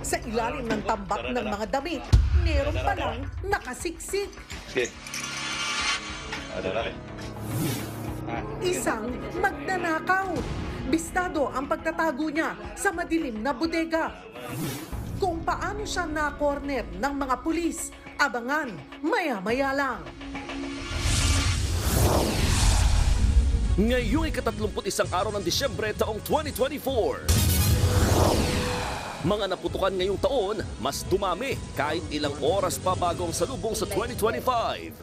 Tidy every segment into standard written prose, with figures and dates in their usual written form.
Sa ilalim ng tambak ng mga damit, meron palang nakasiksik. Isang magnanakaw. Bistado ang pagtatago niya sa madilim na bodega. Kung paano siya na-corner ng mga pulis, abangan maya-maya lang. Ngayong ika-31 araw ng Disyembre taong 2024. Mga naputukan ngayong taon, mas dumami kahit ilang oras pa bago ang salubong sa 2025.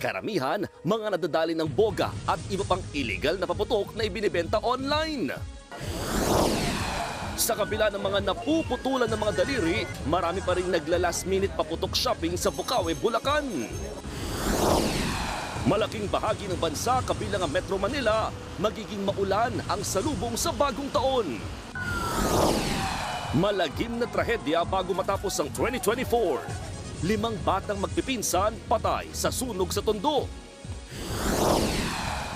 Karamihan, mga nadadali ng boga at iba pang illegal na paputok na ibinibenta online. Sa kabila ng mga napuputulan ng mga daliri, marami pa rin nagla-last minute paputok shopping sa Bukawi, Bulacan. Malaking bahagi ng bansa kabilang ang Metro Manila, magiging maulan ang salubong sa bagong taon. Malagim na trahedya bago matapos ang 2024. 5 batang magpipinsan patay sa sunog sa Tondo.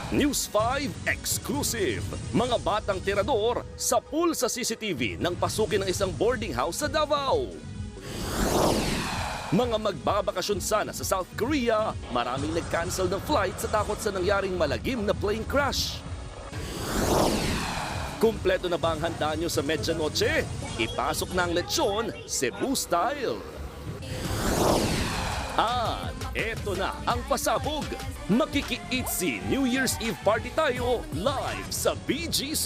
News 5 Exclusive. Mga batang tirador sa pool sa CCTV nang pasukin ng isang boarding house sa Davao. Mga magbabakasyon sana sa South Korea, maraming nag-cancel ng flight sa takot sa nangyaring malagim na plane crash. Kumpleto na ba ang handa nyo sa medyanoche? Ipasok na ang lechon, Cebu style. At eto na ang pasabog. Makiki-itzy New Year's Eve party tayo live sa BGC.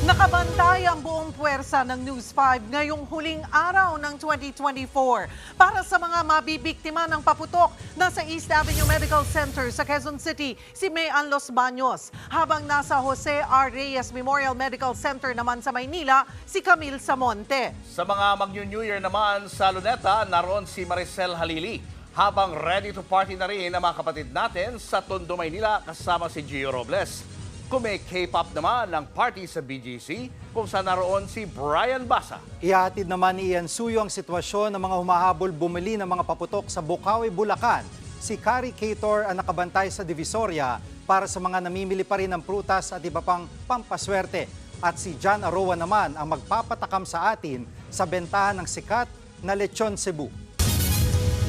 Nakabantay ang buong puwersa ng News 5 ngayong huling araw ng 2024 para sa mga mabibiktima ng paputok. Nasa East Avenue Medical Center sa Quezon City, si Mayan Los Baños. Habang nasa Jose R. Reyes Memorial Medical Center naman sa Maynila, si Camille Samonte. Sa mga mag-New Year naman sa Luneta, naroon si Maricel Halili. Habang ready to party na rin ang mga kapatid natin sa Tondo, Maynila kasama si Gio Robles. Kung may K-pop naman ang party sa BGC, kung saan naroon si Brian Basa. Ihatid naman ni Ian Suyo ang sitwasyon ng mga humahabol bumili ng mga paputok sa Bukawi, Bulacan. Si Carrie Cator ang nakabantay sa Divisoria para sa mga namimili pa rin ng prutas at iba pang pampaswerte. At si John Aroa naman ang magpapatakam sa atin sa bentahan ng sikat na lechon Cebu.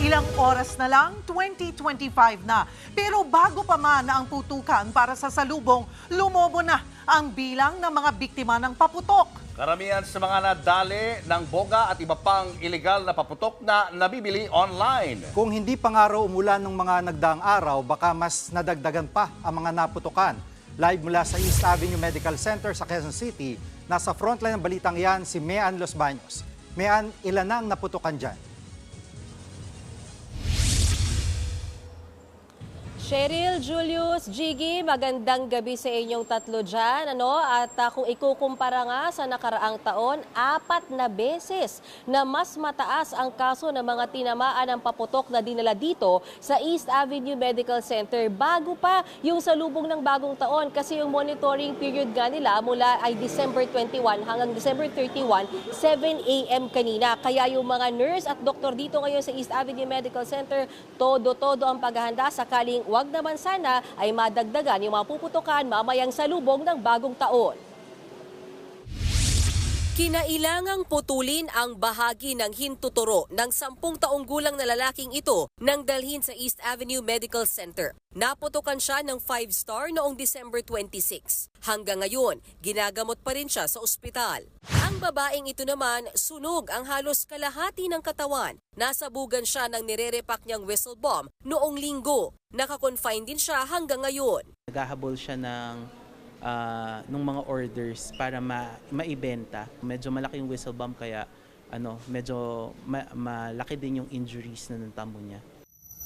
Ilang oras na lang, 2025 na. Pero bago pa man ang putukan para sa salubong, lumobo na ang bilang ng mga biktima ng paputok. Karamihan sa mga nadali ng boga at iba pang illegal na paputok na nabibili online. Kung hindi pa nga raw umulan ng mga nagdaang araw, baka mas nadagdagan pa ang mga naputukan. Live mula sa East Avenue Medical Center sa Quezon City, nasa frontline ng balitang yan si Mayan Los Baños. Mayan, ilan na ang naputukan dyan? Cheryl, Julius, Jiggy, magandang gabi sa inyong tatlo dyan. At kung ikukumpara nga sa nakaraang taon, 4 na beses na mas mataas ang kaso ng mga tinamaan ng paputok na dinala dito sa East Avenue Medical Center bago pa yung salubong ng bagong taon. Kasi yung monitoring period nga nila mula ay December 21 hanggang December 31, 7 a.m. kanina. Kaya yung mga nurse at doktor dito ngayon sa East Avenue Medical Center, todo-todo ang paghahanda sakaling wag naman sana ay madagdagan yung mga puputukan mamayang salubong ng bagong taon. Kinailangang putulin ang bahagi ng hintuturo ng 10 taong gulang na lalaking ito nang dalhin sa East Avenue Medical Center. Naputukan siya ng 5-star noong December 26. Hanggang ngayon, ginagamot pa rin siya sa ospital. Ang babaeng ito naman, sunog ang halos kalahati ng katawan. Nasabugan siya ng nirerepak niyang whistle bomb noong linggo. Nakakonfine din siya hanggang ngayon. Naghahabol siya ng mga orders para maibenta. Medyo malaki yung whistle bomb kaya medyo malaki din yung injuries na natamo niya.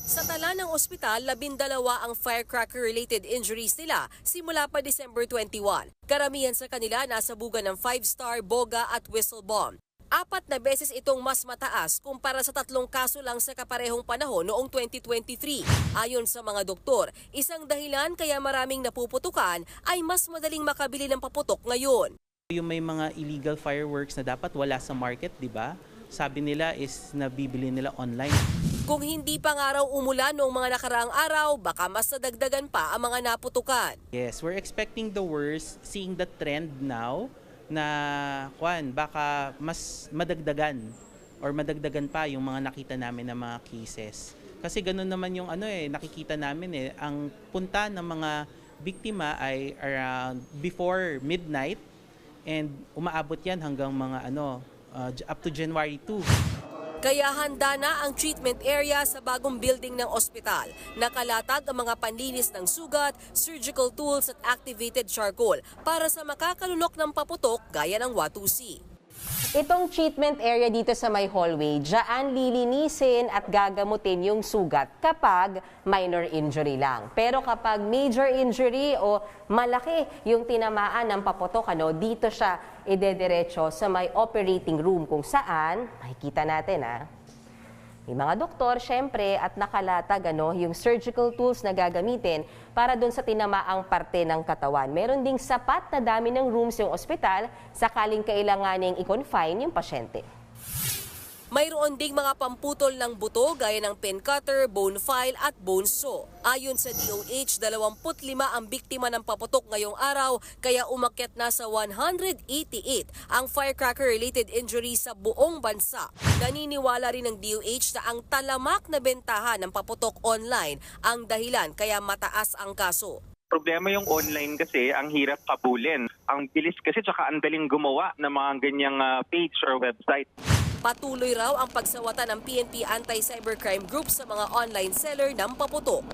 Sa tala ng ospital, 12 ang firecracker-related injuries nila simula pa December 21. Karamihan sa kanila nasabugan ng 5-star, boga at whistle bomb. 4 na beses itong mas mataas kumpara sa 3 kaso lang sa kaparehong panahon noong 2023. Ayon sa mga doktor, isang dahilan kaya maraming napuputukan ay mas madaling makabili ng paputok ngayon. Yung may mga illegal fireworks na dapat wala sa market, di ba? Sabi nila is nabibili nila online. Kung hindi pa nga raw umulan noong mga nakaraang araw, baka mas nadagdagan pa ang mga naputukan. Yes, we're expecting the worst, seeing the trend now na baka mas madagdagan pa yung mga nakita namin na mga cases. Kasi ganun naman yung nakikita namin ang punta ng mga biktima ay around before midnight and umaabot yan hanggang mga up to January 2. Kaya handa na ang treatment area sa bagong building ng ospital. Nakalatag ang mga panlinis ng sugat, surgical tools at activated charcoal para sa makakalunok ng paputok gaya ng Watusi. Itong treatment area dito sa may hallway, diyan lilinisin at gagamutin yung sugat kapag minor injury lang. Pero kapag major injury o malaki yung tinamaan ng paputok, dito siya idediretso sa may operating room kung saan, makikita natin may mga doktor, syempre, at nakalatag yung surgical tools na gagamitin para doon sa tinamaang parte ng katawan. Meron ding sapat na dami ng rooms yung ospital sakaling kailanganing i-confine yung pasyente. Mayroon ding mga pamputol ng buto gaya ng pin cutter, bone file at bone saw. Ayon sa DOH, 25 ang biktima ng paputok ngayong araw kaya umakyat na sa 188 ang firecracker-related injuries sa buong bansa. Naniniwala rin ng DOH na ang talamak na bentahan ng paputok online ang dahilan kaya mataas ang kaso. Problema yung online kasi, ang hirap kabulin. Ang bilis kasi tsaka ang daling gumawa ng mga ganyang page or website. Patuloy raw ang pagsawata ng PNP Anti-Cybercrime Group sa mga online seller ng paputok.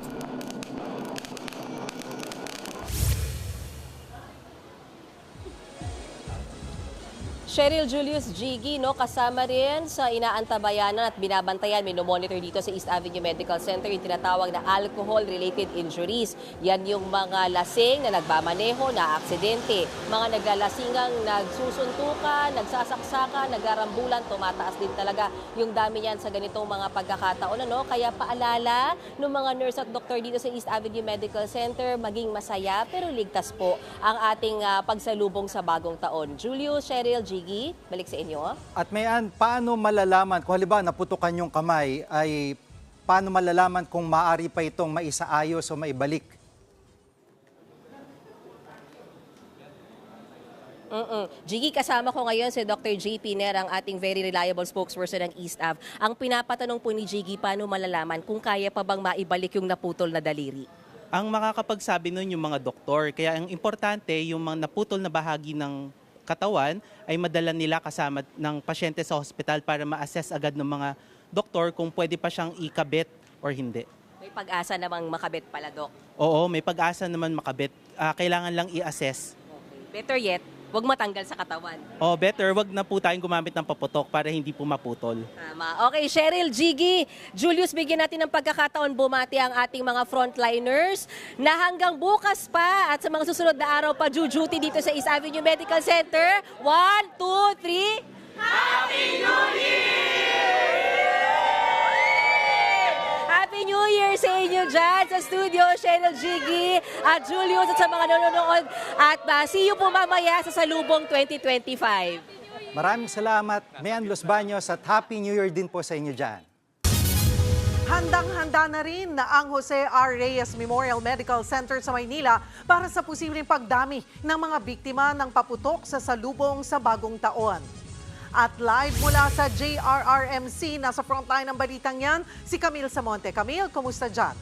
Cheryl Julius Gigi, kasama rin sa inaantabayanan at binabantayan, minomonitor dito sa East Avenue Medical Center yung tinatawag na alcohol-related injuries. Yan yung mga lasing na nagmamaneho, na aksidente, mga naglalasingang nagsusuntukan, nagsasaksakan, nagarambulan, tumataas din talaga yung dami yan sa ganitong mga pagkakataon. Kaya paalala ng mga nurse at doktor dito sa East Avenue Medical Center, maging masaya pero ligtas po ang ating pagsalubong sa bagong taon. Julius, Cheryl, Gigi, balik sa inyo. At Mayan, paano malalaman, kung halimbawa naputukan yung kamay, ay paano malalaman kung maaari pa itong maisaayos o maibalik? Gigi, kasama ko ngayon si Dr. JP Ner, ang ating very reliable spokesperson ng East Ave. Ang pinapatanong po ni Gigi, paano malalaman kung kaya pa bang maibalik yung naputol na daliri? Ang makakapagsabi nun yung mga doktor. Kaya ang importante, yung mga naputol na bahagi ng katawan ay madala nila kasama ng pasyente sa hospital para ma-assess agad ng mga doktor kung pwede pa siyang ikabit or hindi. May pag-asa namang makabit pala, Dok. Oo, may pag-asa naman makabit. Kailangan lang i-assess. Okay. Better yet, huwag matanggal sa katawan. Better, wag na po tayong gumamit ng paputok para hindi po maputol. Tama. Okay, Cheryl, Gigi, Julius, bigyan natin ng pagkakataon bumati ang ating mga frontliners na hanggang bukas pa at sa mga susunod na araw pa duty dito sa East Avenue Medical Center. 1, 2, 3. Happy New Year! Happy New Year sa inyo dyan sa studio, Cheryl, Gigi, at Julius at sa mga nanonood. At see you po mamaya sa Salubong 2025. Maraming salamat, Mayan Los Baños, at Happy New Year din po sa inyo dyan. Handang-handa na rin na ang Jose R. Reyes Memorial Medical Center sa Maynila para sa posibleng pagdami ng mga biktima ng paputok sa salubong sa bagong taon. At live mula sa JRRMC, nasa frontline ng balitang yan, si Camille Samonte. Camille, kumusta dyan?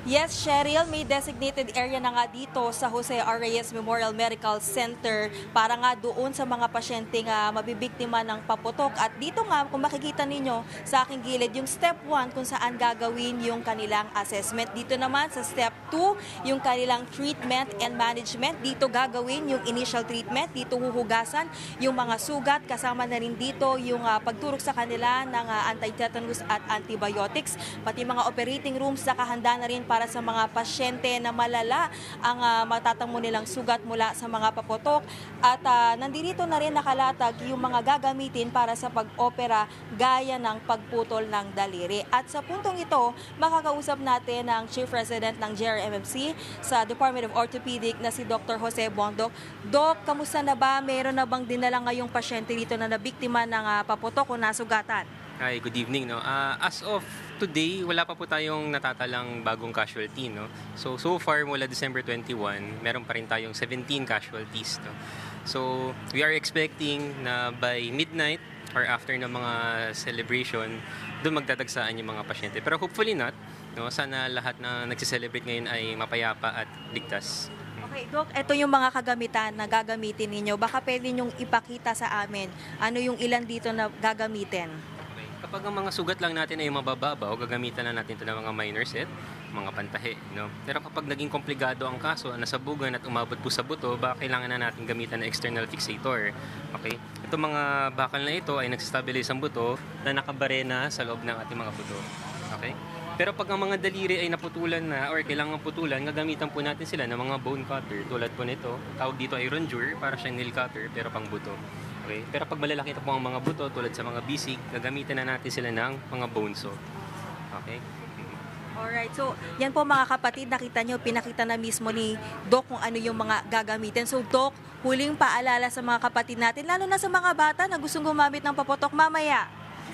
Yes, Cheryl, may designated area na nga dito sa Jose R. Reyes Memorial Medical Center para nga doon sa mga pasyente nga mabibiktima ng paputok. At dito nga, kung makikita ninyo sa aking gilid, yung step 1 kung saan gagawin yung kanilang assessment. Dito naman sa step 2, yung kanilang treatment and management. Dito gagawin yung initial treatment. Dito huhugasan yung mga sugat. Kasama na rin dito yung pagturok sa kanila ng anti-tetanus at antibiotics. Pati mga operating rooms, nakahanda na rin para sa mga pasyente na malala ang matatamo nilang sugat mula sa mga paputok. At nandito na rin nakalatag yung mga gagamitin para sa pag-opera gaya ng pagputol ng daliri. At sa puntong ito, makakausap natin ang Chief Resident ng JRMMC sa Department of Orthopedic na si Dr. Jose Bondok. Doc, kamusta na ba? Meron na bang dinala ngayong pasyente dito na nabiktima ng paputok o nasugatan? Hi, good evening. No? As of today, wala pa po tayong natatalang bagong casualty. No? So far, mula December 21, meron pa rin tayong 17 casualties. No? So, we are expecting na by midnight or after ng mga celebration, doon magdadagsaan yung mga pasyente. Pero hopefully not. No? Sana lahat na nagsiselebrate ngayon ay mapayapa at ligtas. Okay, Doc, ito yung mga kagamitan na gagamitin ninyo. Baka pwede nyong ipakita sa amin ano yung ilan dito na gagamitin. Okay. Kapag ang mga sugat lang natin ay mabababaw, gagamitan na natin ito ng mga minor set, mga pantahi. No? Pero kapag naging komplikado ang kaso, nasabugan at umabot po sa buto, baka kailangan na natin gamitan ng external fixator. Okay? Ito mga bakal na ito ay nagsastabilize ang buto na nakabarena sa loob ng ating mga buto. Okay? Pero pag ang mga daliri ay naputulan na or kailangan putulan, gagamitan po natin sila ng mga bone cutter tulad po nito. Tawag dito ay rondure, para siyang nail cutter pero pang buto. Okay? Pero pag malalaki ito po ang mga buto tulad sa mga bisig, gagamitan na natin sila ng mga bone saw. Okay? Alright, so yan po mga kapatid, nakita nyo, pinakita na mismo ni Doc kung ano yung mga gagamitin. So Doc, huling paalala sa mga kapatid natin, lalo na sa mga bata na gustong gumamit ng paputok mamaya.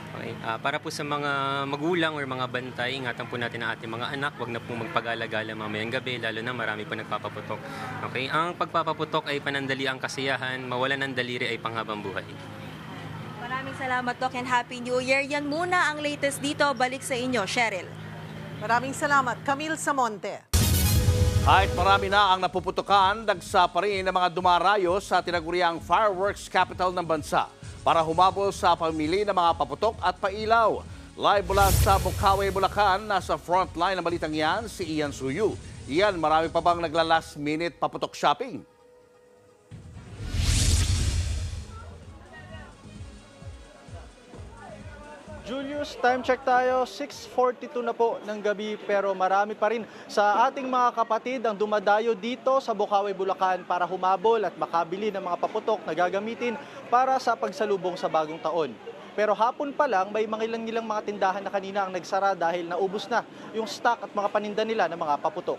Okay. Para po sa mga magulang or mga bantay, ingatan po natin ang ating mga anak. Huwag na po magpagala-gala mamayang gabi, lalo na marami po nagpapaputok. Okay? Ang pagpapaputok ay panandali ang kasiyahan, mawalan ng daliri ay panghabang buhay. Maraming salamat Doc and Happy New Year. Yan muna ang latest dito. Balik sa inyo, Cheryl. Maraming salamat. Camille Samonte. Kahit marami na ang napuputukan, dagsa pa rin ang mga dumarayo sa tinaguriang fireworks capital ng bansa para humabol sa pamili ng mga paputok at pailaw. Live mula sa Bukawi, Bulacan, nasa frontline ng balitang yan, si Ian Suyu. Ian, marami pa bang nagla-last minute paputok shopping? Julius, time check tayo, 6:42 na po ng gabi pero marami pa rin sa ating mga kapatid ang dumadayo dito sa Bukawi, Bulacan para humabol at makabili ng mga paputok na gagamitin para sa pagsalubong sa bagong taon. Pero hapon pa lang may mga ilang mga tindahan na kanina ang nagsara dahil naubos na yung stock at mga paninda nila ng mga paputok.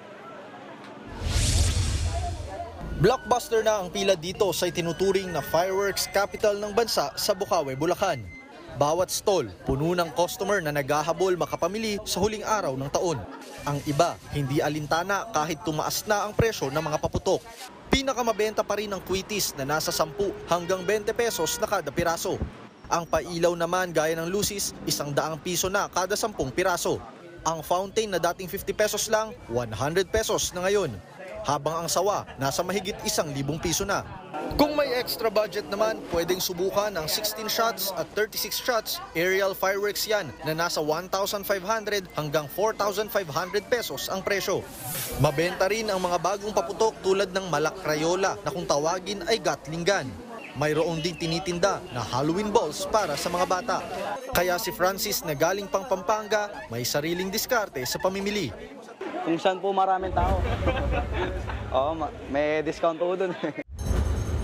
Blockbuster na ang pila dito sa itinuturing na fireworks capital ng bansa sa Bukawi, Bulacan. Bawat stall, puno ng customer na naghahabol makapamili sa huling araw ng taon. Ang iba, hindi alintana kahit tumaas na ang presyo ng mga paputok. Pinakamabenta pa rin ang kwitis na nasa 10 hanggang 20 pesos na kada piraso. Ang pailaw naman gaya ng lucis, 100 piso na kada 10 piraso. Ang fountain na dating 50 pesos lang, 100 pesos na ngayon. Habang ang sawa, nasa mahigit 1,000 piso na. Kung may extra budget naman, pwedeng subukan ang 16 shots at 36 shots aerial fireworks yan na nasa 1,500 hanggang 4,500 pesos ang presyo. Mabenta rin ang mga bagong paputok tulad ng Malak Crayola na kung tawagin ay Gatling gun. Mayroon ding tinitinda na Halloween balls para sa mga bata. Kaya si Francis na galing pang Pampanga may sariling diskarte sa pamimili. Kung saan po maraming tao. Oo, may discount po doon.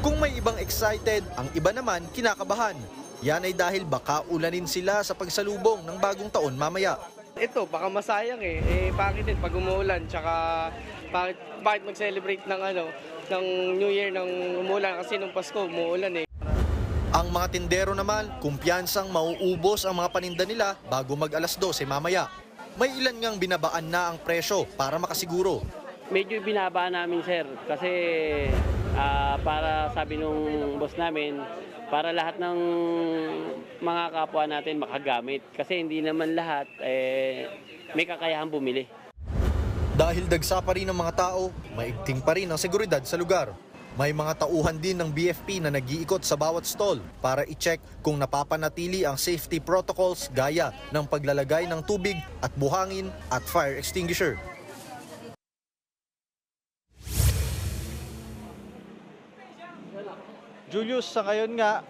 Kung may ibang excited, ang iba naman kinakabahan. Yan ay dahil baka ulanin sila sa pagsalubong ng bagong taon mamaya. Ito, baka masayang eh. Bakit din pag umuulan, tsaka bakit mag-celebrate ng ng New Year nang umuulan kasi nung Pasko umuulan eh. Ang mga tindero naman, kumpiyansang mauubos ang mga paninda nila bago mag alas 12 mamaya. May ilan ngang binabaan na ang presyo para makasiguro. Medyo binabaan namin sir kasi para sabi nung boss namin, para lahat ng mga kapwa natin makagamit. Kasi hindi naman lahat may kakayahan bumili. Dahil dagsa pa rin ang mga tao, maigting pa rin ang seguridad sa lugar. May mga tauhan din ng BFP na nag-iikot sa bawat stall para i-check kung napapanatili ang safety protocols gaya ng paglalagay ng tubig at buhangin at fire extinguisher. Julius, sa ngayon nga,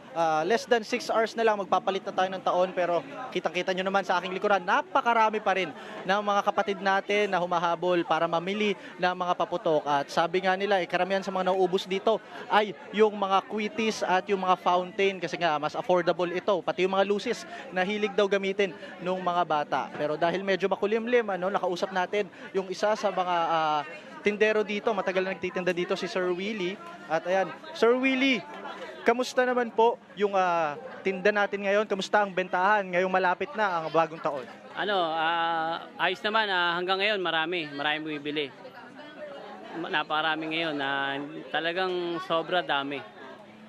less than 6 hours na lang magpapalit na tayo ng taon, pero kitang-kita nyo naman sa aking likuran, napakarami pa rin ng mga kapatid natin na humahabol para mamili ng mga paputok. At sabi nga nila, karamihan sa mga nauubos dito ay yung mga quitties at yung mga fountain kasi nga mas affordable ito. Pati yung mga lucis na hilig daw gamitin ng mga bata. Pero dahil medyo makulimlim, nakausap natin yung isa sa mga tindero dito, matagal na nagtitinda dito, si Sir Willie. At ayan, Sir Willie, kamusta naman po yung tinda natin ngayon? Kamusta ang bentahan ngayong malapit na ang bagong taon? Ayos naman, hanggang ngayon marami bumibili. Napakarami ngayon, talagang sobra dami.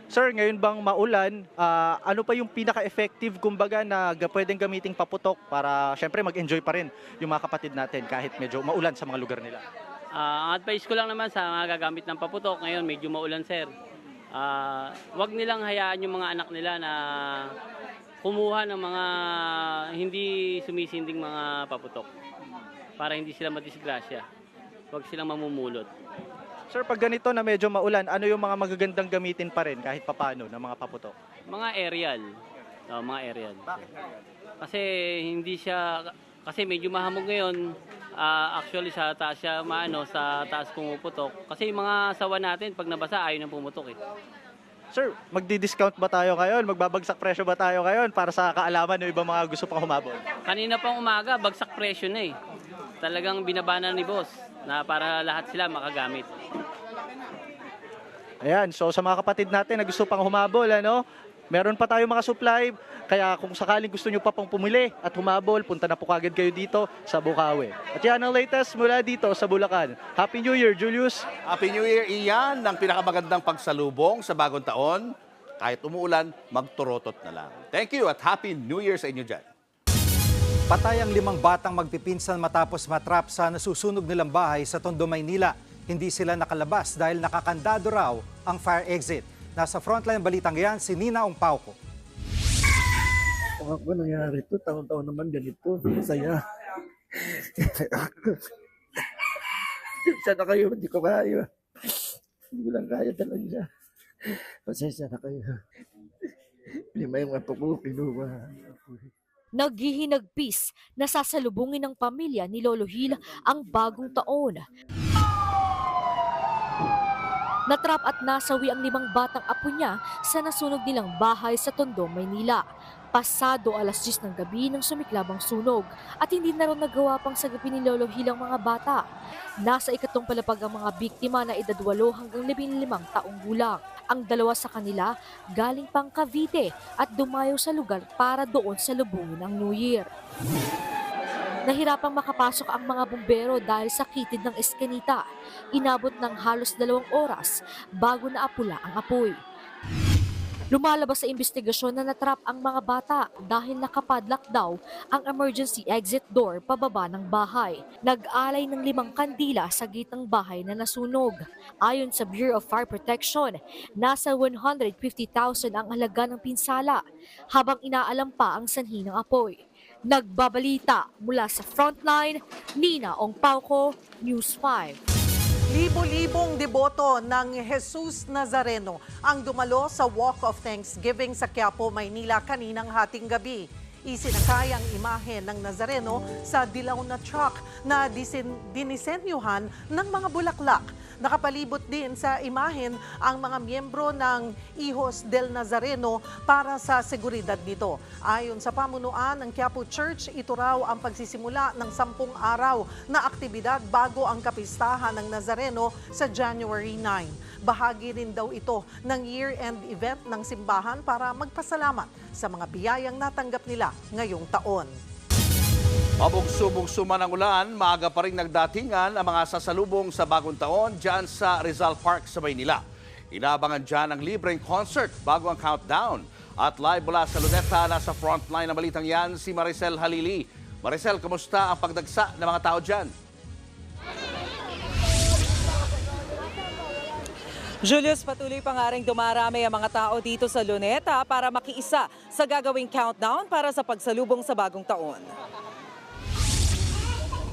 Sir, ngayon bang maulan, ano pa yung pinaka-effective kumbaga na pwedeng gamiting paputok para syempre mag-enjoy pa rin yung mga kapatid natin kahit medyo maulan sa mga lugar nila? Ang advice ko lang naman sa mga gagamit ng paputok, ngayon medyo maulan sir. Wag nilang hayaan yung mga anak nila na kumuha ng mga hindi sumisinding mga paputok para hindi sila madisgrasya. Wag silang mamumulot. Sir, pag ganito na medyo maulan, ano yung mga magagandang gamitin pa rin kahit papano ng mga paputok? Mga aerial. Mga aerial. Bakit? Kasi hindi siya, kasi medyo mahamog ngayon. Actually sa taas siya sa taas pumuputok. Kasi yung mga sawa natin pag nabasa ayaw nang pumutok eh. Sir, magdi-discount ba tayo ngayon? Magbabagsak presyo ba tayo ngayon para sa kaalaman ng ibang mga gusto pang humabol? Kanina pang umaga, bagsak presyo na eh. Talagang binabana ni boss na para lahat sila makagamit. Ayan, so sa mga kapatid natin na gusto pang humabol, meron pa tayo mga supply. Kaya kung sakaling gusto nyo pa pang pumili at humabol, punta na po kagad kayo dito sa Bukawi. At yan ang latest mula dito sa Bulacan. Happy New Year, Julius! Happy New Year, iyan ang pinakamagandang pagsalubong sa bagong taon. Kahit umuulan, magturotot na lang. Thank you at Happy New Year sa inyo dyan. Patay ang 5 batang magpipinsan matapos matrap sa nasusunog nilang bahay sa Tondo, Maynila. Hindi sila nakalabas dahil nakakandado raw ang fire exit. Nasa frontline balitang yan si Nina Ongpauco. Kung ako nangyari ito, taon-taon naman ganito. Saya. Sana kayo, hindi ko kaya. Hindi ko lang kaya talaga. Pasensya na kayo. 5 yung apo ko, kinuha. Naghihinagpis na sasalubungin ng pamilya ni Lolo Hil ang bagong taon. Natrap at nasawi ang 5 batang apo niya sa nasunog nilang bahay sa Tondo, Maynila. Pasado alas 10 ng gabi nang sumiklab ang sunog at hindi na rin nagawa pang sagapin ni Lolo Hil ang mga bata. Nasa 2 palapag ang mga biktima na edad 8 hanggang 15 taong gulang. Ang 2 sa kanila galing pang Cavite at dumayo sa lugar para doon salubungin ang New Year. Nahirapang makapasok ang mga bumbero dahil sa kitid ng eskinita. Inabot ng halos 2 oras bago naapula ang apoy. Lumalabas sa investigasyon na natrap ang mga bata dahil nakapadlock daw ang emergency exit door pababa ng bahay. Nag-alay ng 5 kandila sa gitang bahay na nasunog. Ayon sa Bureau of Fire Protection, nasa 150,000 ang halaga ng pinsala habang inaalam pa ang sanhi ng apoy. Nagbabalita mula sa frontline, Nina Ongpauco, News 5. Libo-libong deboto ng Jesus Nazareno ang dumalo sa Walk of Thanksgiving sa Quiapo, Maynila kaninang hating gabi. Isinakay ang imahe ng Nazareno sa dilaw na truck na dinisenyuhan ng mga bulaklak. Nakapalibot din sa imahen ang mga miyembro ng Hijos del Nazareno para sa seguridad nito. Ayon sa pamunuan ng Quiapo Church, ito raw ang pagsisimula ng 10 araw na aktibidad bago ang kapistahan ng Nazareno sa January 9. Bahagi rin daw ito ng year-end event ng simbahan para magpasalamat sa mga biyayang natanggap nila ngayong taon. Pabugso-bugso man ang ulan, maaga pa rin nagdatingan ang mga sasalubong sa bagong taon dyan sa Rizal Park sa Maynila. Inabangan dyan ang libreng concert bago ang countdown. At live mula sa Luneta, nasa frontline ng balitang yan si Maricel Halili. Maricel, kamusta ang pagdagsa ng mga tao dyan? Julius, patuloy pa nga rin dumarami ang mga tao dito sa Luneta para makiisa sa gagawing countdown para sa pagsalubong sa bagong taon.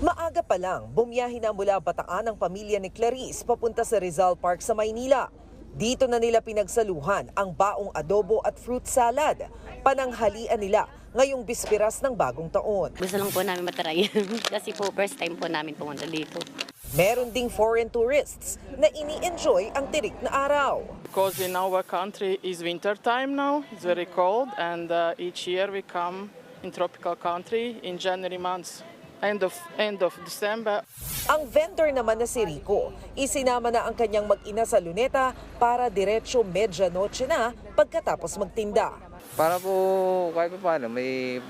Maaga pa lang, bumiyahin na mula Bataan ang pamilya ni Clarice papunta sa Rizal Park sa Maynila. Dito na nila pinagsaluhan ang baong adobo at fruit salad. Pananghalian nila ngayong bisperas ng bagong taon. Gusto lang po namin matry kasi po first time po namin pumunta dito. Meron ding foreign tourists na ini-enjoy ang tirik na araw. Because in our country is winter time now, it's very cold, and each year we come in tropical country in January months, end of December. Ang vendor naman na si Rico, isinama na ang kanyang mag-ina sa Luneta para diretso medianoche na pagkatapos magtinda. Para po kahit pa paano, may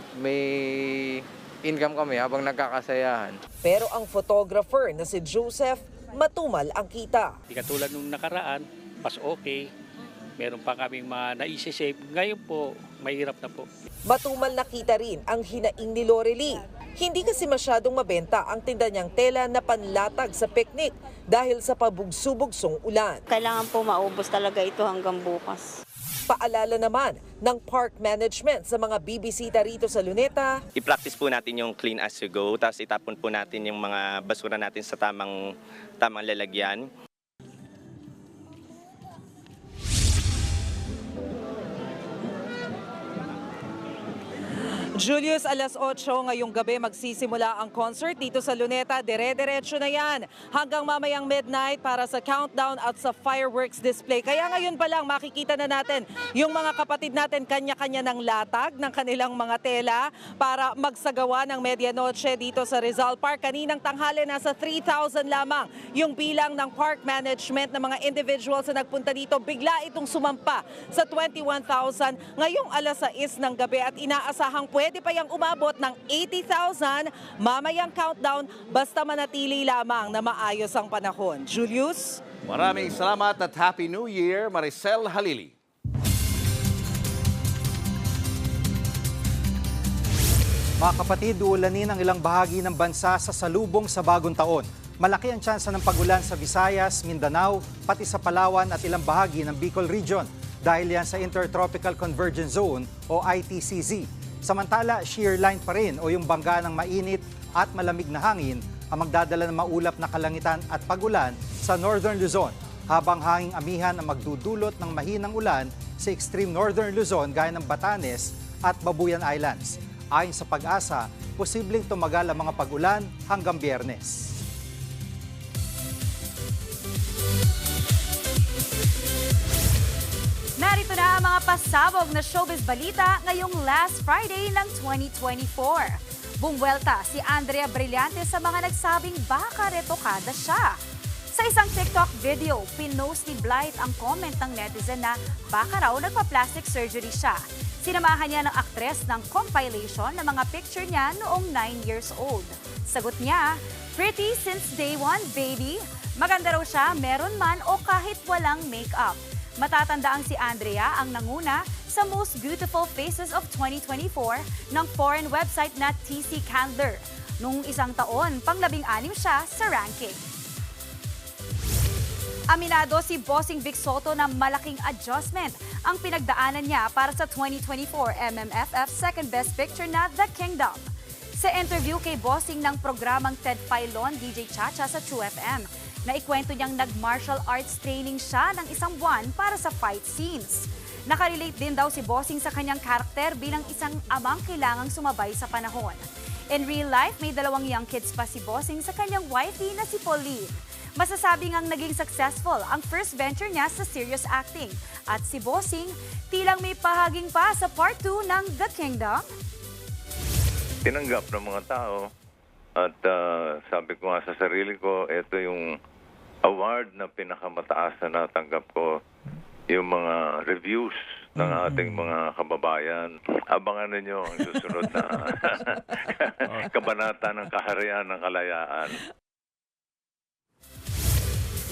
income kami habang nagkakasayahan. Pero ang photographer na si Joseph, matumal ang kita. Di katulad nung nakaraan, mas okay. Meron pa kaming mga naisisave. Ngayon po, mahirap na po. Matumal na kita rin ang hinaing ni Lorely. Hindi kasi masyadong mabenta ang tinda niyang tela na panlatag sa picnic dahil sa pabugso-bugsong ulan. Kailangan po maubos talaga ito hanggang bukas. Paalala naman ng park management sa mga bibisita rito sa Luneta. I-practice po natin yung clean as you go, tapos itapon po natin yung mga basura natin sa tamang lalagyan. Julius, alas 8 ngayong gabi magsisimula ang concert dito sa Luneta. Dire-diretso na yan hanggang mamayang midnight para sa countdown at sa fireworks display. Kaya ngayon pa lang makikita na natin yung mga kapatid natin kanya-kanya ng latag ng kanilang mga tela para magsagawa ng medianoche dito sa Rizal Park. Kaninang tanghali nasa 3,000 lamang yung bilang ng park management ng mga individuals na nagpunta dito. Bigla itong sumampa sa 21,000 ngayong alas 6 ng gabi at inaasahang pwede pa yung umabot ng 80,000 mamayang countdown basta manatili lamang na maayos ang panahon. Julius? Maraming salamat at Happy New Year, Maricel Halili. Mga kapatid, uulanin ang ilang bahagi ng bansa sa salubong sa bagong taon. Malaki ang tsansa ng pagulan sa Visayas, Mindanao, pati sa Palawan at ilang bahagi ng Bicol Region dahil yan sa Intertropical Convergence Zone o ITCZ. Samantala, shear line pa rin o yung bangga ng mainit at malamig na hangin ang magdadala ng maulap na kalangitan at pagulan sa Northern Luzon, habang hanging amihan ang magdudulot ng mahinang ulan sa extreme Northern Luzon gaya ng Batanes at Babuyan Islands. Ayon sa Pag-asa, posibleng tumagal ang mga pagulan hanggang Biyernes. Narito na ang mga pasabog na showbiz balita ngayong last Friday ng 2024. Bumwelta si Andrea Brillante sa mga nagsabing baka retokada siya. Sa isang TikTok video, pinost ni Blythe ang comment ng netizen na baka raw nagpa-plastic surgery siya. Sinamahan niya ng aktres ng compilation ng mga picture niya noong 9 years old. Sagot niya, pretty since day one, baby. Maganda raw siya, meron man o kahit walang makeup. Matatandaang si Andrea ang nanguna sa Most Beautiful Faces of 2024 ng foreign website na TC Candler. Noong isang taon, pang-16 siya sa ranking. Aminado si Bossing Vic Soto na malaking adjustment ang pinagdaanan niya para sa 2024 MMFF Second Best Picture na The Kingdom. Sa interview kay Bossing ng programang Ted Filon, DJ Chacha sa 2FM, naikwento niyang nag-martial arts training siya ng isang buwan para sa fight scenes. Nakarelate din daw si Bossing sa kanyang karakter bilang isang amang kailangang sumabay sa panahon. In real life, may 2 young kids pa si Bossing sa kanyang wifey na si Pauline. Masasabi ngang naging successful ang first venture niya sa serious acting. At si Bossing, tilang may pahaging pa sa part 2 ng The Kingdom. Tinanggap ng mga tao at sabi ko nga sa sarili ko, ito yung award na pinakamataas na natanggap ko, yung mga reviews ng ating mga kababayan. Abangan ninyo ang susunod na kabanata ng kaharian ng kalayaan.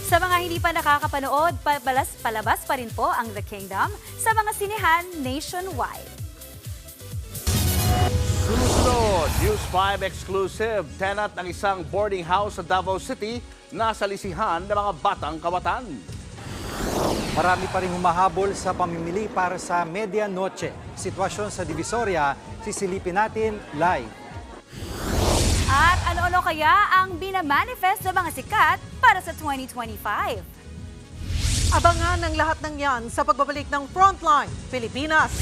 Sa mga hindi pa nakakapanood, palabas pa rin po ang The Kingdom sa mga sinehan nationwide. Susunod, News 5 exclusive, tenant ng isang boarding house sa Davao City nasa lisihan ng mga batang kawatan. Marami pa rin humahabol sa pamimili para sa medianoche. Sitwasyon sa Divisoria, sisilipin natin live. At ano-ano kaya ang binamanifest ng mga sikat para sa 2025? Abangan ang lahat ng yan sa pagbabalik ng Frontline Pilipinas.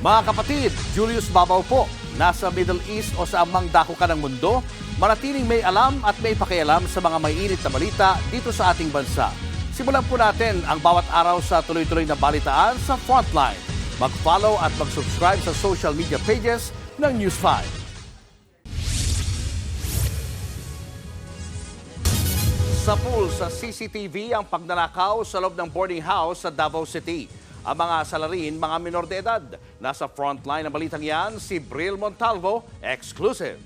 Mga kapatid, Julius Babaw po. Nasa Middle East o sa amang dako ka ng mundo, manatiling may alam at may pakialam sa mga may init na balita dito sa ating bansa. Simulan po natin ang bawat araw sa tuloy-tuloy na balitaan sa Frontline. Mag-follow at mag-subscribe sa social media pages ng News 5. Sa pool sa CCTV ang pagnanakaw sa loob ng boarding house sa Davao City. Ang mga salarin, mga minor de edad. Nasa frontline ng balitang yan, si Bril Montalvo, exclusive.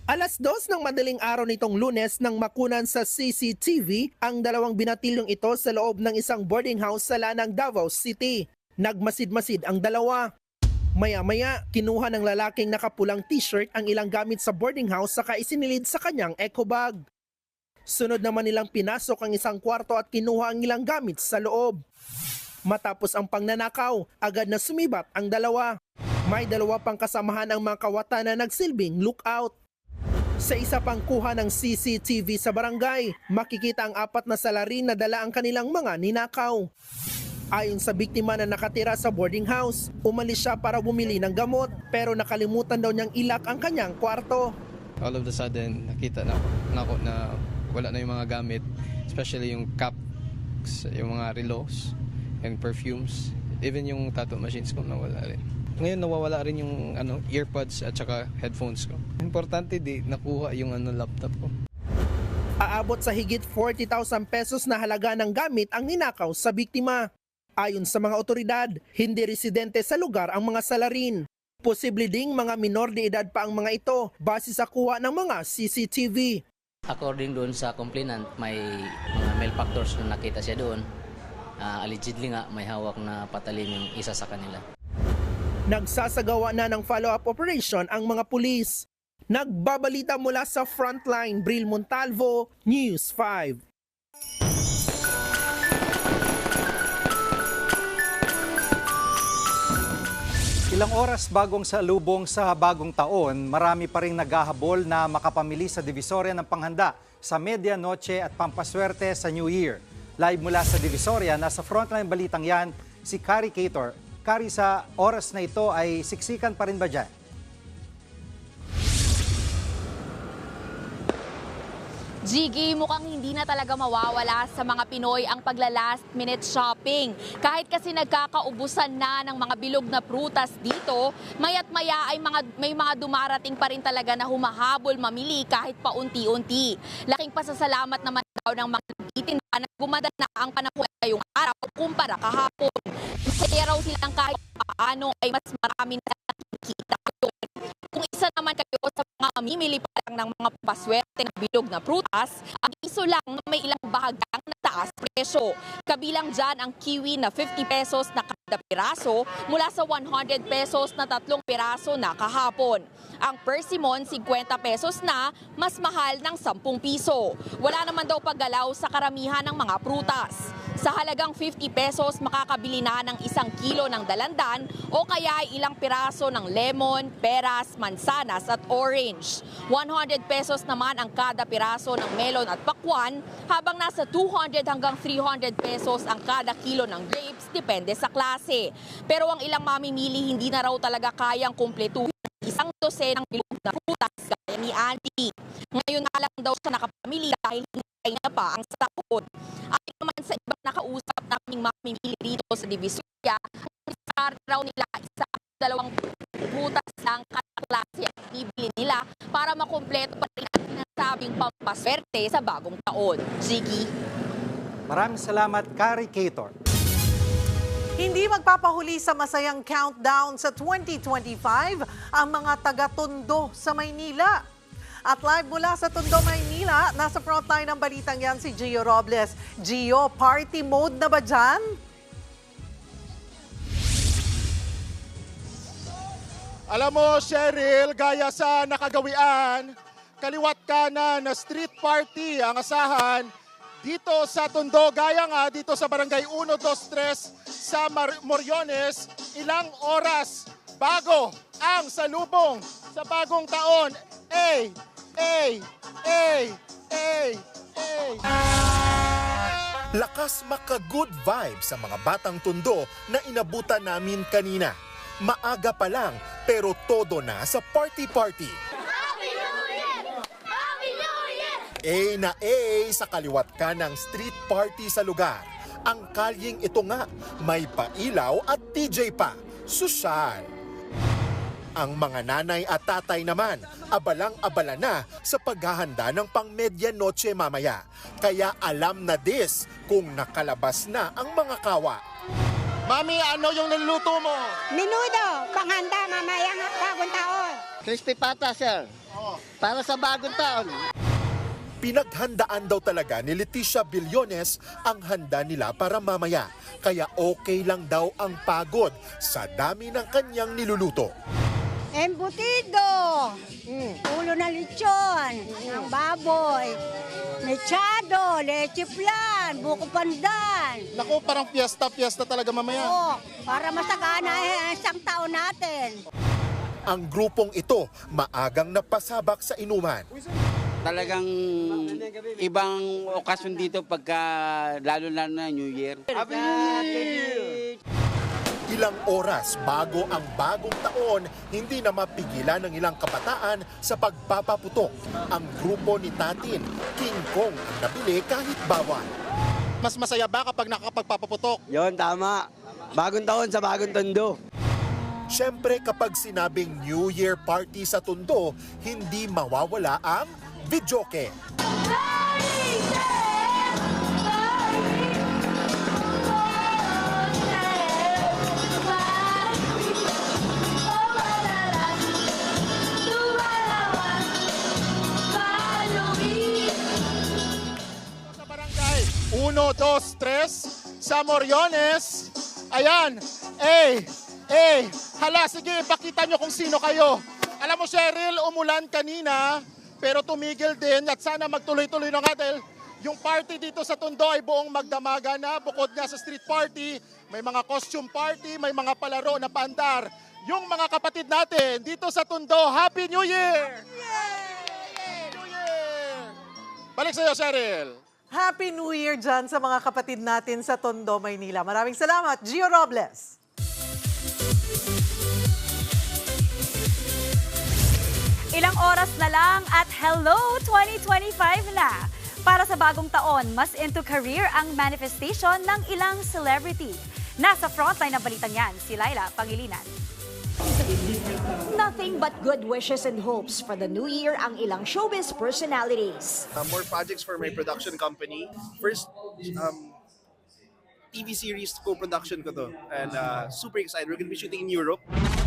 Alas 2 ng madaling araw nitong Lunes nang makunan sa CCTV ang dalawang binatilyong ito sa loob ng isang boarding house sa Lanang, Davao City. Nagmasid-masid ang dalawa. Maya-maya, kinuha ng lalaking nakapulang t-shirt ang ilang gamit sa boarding house saka isinilid sa kanyang eco bag. Sunod naman nilang pinasok ang isang kwarto at kinuha ang ilang gamit sa loob. Matapos ang pangnanakaw, agad na sumibat ang dalawa. May dalawa pang kasamahan ang mga kawatan na nagsilbing lookout. Sa isa pang kuha ng CCTV sa barangay, makikita ang 4 na salarin na dala ang kanilang mga ninakaw. Ayon sa biktima na nakatira sa boarding house, umalis siya para bumili ng gamot pero nakalimutan daw niyang ilak ang kanyang kwarto. All of the sudden, nakita na ako na wala na yung mga gamit, especially yung caps, yung mga relos, and perfumes, even yung tattoo machines ko nawala rin. Ngayon nawawala rin yung earpods at saka headphones ko. Importante di nakuha yung laptop ko. Aabot sa higit 40,000 pesos na halaga ng gamit ang ninakaw sa biktima. Ayon sa mga otoridad, hindi residente sa lugar ang mga salarin. Posible ding mga minor de edad pa ang mga ito base sa kuha ng mga CCTV. According doon sa complainant, may mga malefactors na nakita siya doon. Allegedly nga may hawak na patalim yung isa sa kanila. Nagsasagawa na ng follow-up operation ang mga pulis. Nagbabalita mula sa Frontline, Bril Montalvo, News 5. Ilang oras bagong salubong sa bagong taon, marami pa rin naghahabol na makapamili sa Divisoria ng panghanda sa Medianoche at Pampaswerte sa New Year. Live mula sa Divisoria, nasa frontline balitang yan, si Carrie Cator. Carrie, sa oras na ito ay siksikan pa rin ba dyan? Jiggy, mukhang hindi na talaga mawawala sa mga Pinoy ang pagla-last minute shopping. Kahit kasi nagkakaubusan na ng mga bilog na prutas dito, maya't maya ay may mga dumarating pa rin talaga na humahabol mamili kahit paunti-unti. Laking pasasalamat naman daw ng mga nagtitinda na gumanda na ang panahon ngayong araw kumpara kahapon. Masaya raw silang kahit paano ay mas marami na nakikita. Kung isa naman kayo sa mga mamimili pa lang ng mga paswerte na bilog na prutas, ang iso lang na may ilang bahagang nataas presyo. Kabilang dyan ang kiwi na 50 pesos na kada piraso mula sa 100 pesos na 3 piraso na kahapon. Ang persimmon, 50 pesos na, mas mahal ng 10 piso. Wala naman daw paggalaw sa karamihan ng mga prutas. Sa halagang 50 pesos, makakabili na ng 1 kilo ng dalandan o kaya ilang piraso ng lemon, peras, mansanas at orange. 100 pesos naman ang kada piraso ng melon at pakwan, habang nasa 200 hanggang 300 pesos ang kada kilo ng grapes, depende sa klase. Pero ang ilang mamimili hindi na raw talaga kayang kumpletuhin isang dosenang bilog na prutas gaya ni Auntie. Ngayon na lang daw siya nakapamili dahil hintay na pa ang sahod. Ayon naman sa ibang nakausap naming mamimili dito sa Divisoria, start raw nila 1-2 prutas lang kada klase ang ibili nila para makumpleto pa rin ang sinasabing pampaswerte sa bagong taon. Ziggy. Maraming salamat, Carrie Cator. Hindi magpapahuli sa masayang countdown sa 2025 ang mga taga-Tondo sa Maynila. At live mula sa Tondo, Maynila, nasa frontline ng balitang yan si Gio Robles. Gio, party mode na ba dyan? Alam mo, Cheryl, gaya sa nakagawian, kaliwat kanan na street party ang asahan dito sa Tondo, gaya nga dito sa Barangay 123 sa Moriones, ilang oras bago ang salubong sa bagong taon. Lakas maka-good vibes sa mga batang Tondo na inabutan namin kanina. Maaga pa lang pero todo na sa party-party. Happy New Year! Happy New Year! Na sa kaliwat ka ng street party sa lugar. Ang kalyeng ito nga, may pailaw at DJ pa. Sosyal. Ang mga nanay at tatay naman, abalang-abala na sa paghahanda ng pang-medianoche mamaya. Kaya alam na this kung nakalabas na ang mga kawa. Mami, ano yung niluluto mo? Menudo, panghanda mamaya ng bagong taon. Crispy pata, sir. Para sa bagong taon. Pinaghandaan daw talaga ni Leticia Billones ang handa nila para mamaya. Kaya okay lang daw ang pagod sa dami ng kanyang niluluto. Embutido, ulo na lechon, ng baboy, mechado, leche flan, buko pandan. Naku, parang fiesta talaga mamaya. Oo, para masagana ang isang taon natin. Ang grupong ito maagang napasabak sa inuman. Talagang ibang okasyon dito pagka lalo na New Year. Happy New Year! Ilang oras bago ang bagong taon, hindi na mapigilan ng ilang kabataan sa pagpapaputok. Ang grupo ni Tatin, King Kong ang nabili kahit bawal. Mas masaya ba kapag nakakapagpapaputok? Yon, tama. Bagong taon sa bagong Tondo. Siyempre kapag sinabing New Year party sa Tondo, hindi mawawala ang videoke. Sa barangay 123 sa Moriones. Ayan. Hala, sige, ipakita nyo kung sino kayo. Alam mo, Cheryl, umulan kanina, pero tumigil din at sana magtuloy-tuloy na nga dahil yung party dito sa Tondo ay buong magdamaga na. Bukod nga sa street party, may mga costume party, may mga palaro na paandar. Yung mga kapatid natin dito sa Tondo, Happy New Year! New Year! Balik sa'yo, Cheryl. Happy New Year dyan sa mga kapatid natin sa Tondo, Maynila. Maraming salamat, Gio Robles. Ilang oras na lang at hello 2025 na. Para sa bagong taon, mas into career ang manifestation ng ilang celebrity. Nasa frontline ng balitang yan, si Laila Pangilinan. Nothing but good wishes and hopes for the new year ang ilang showbiz personalities. More projects for my production company. First, TV series co-production ko to. And super excited. We're gonna be shooting in Europe.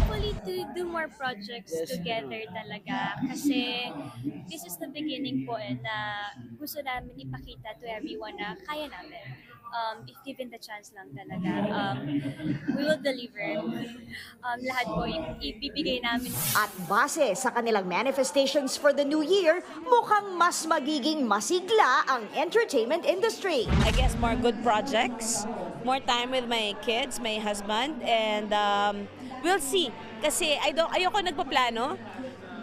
Hopefully to do more projects together talaga. Kasi this is the beginning po na gusto namin ipakita to everyone na kaya namin. If given the chance lang talaga, we will deliver. Lahat po ibibigay namin. At base sa kanilang manifestations for the new year, mukhang mas magiging masigla ang entertainment industry. I guess more good projects, more time with my kids, my husband, and we'll see. Kasi ayoko nagpaplano.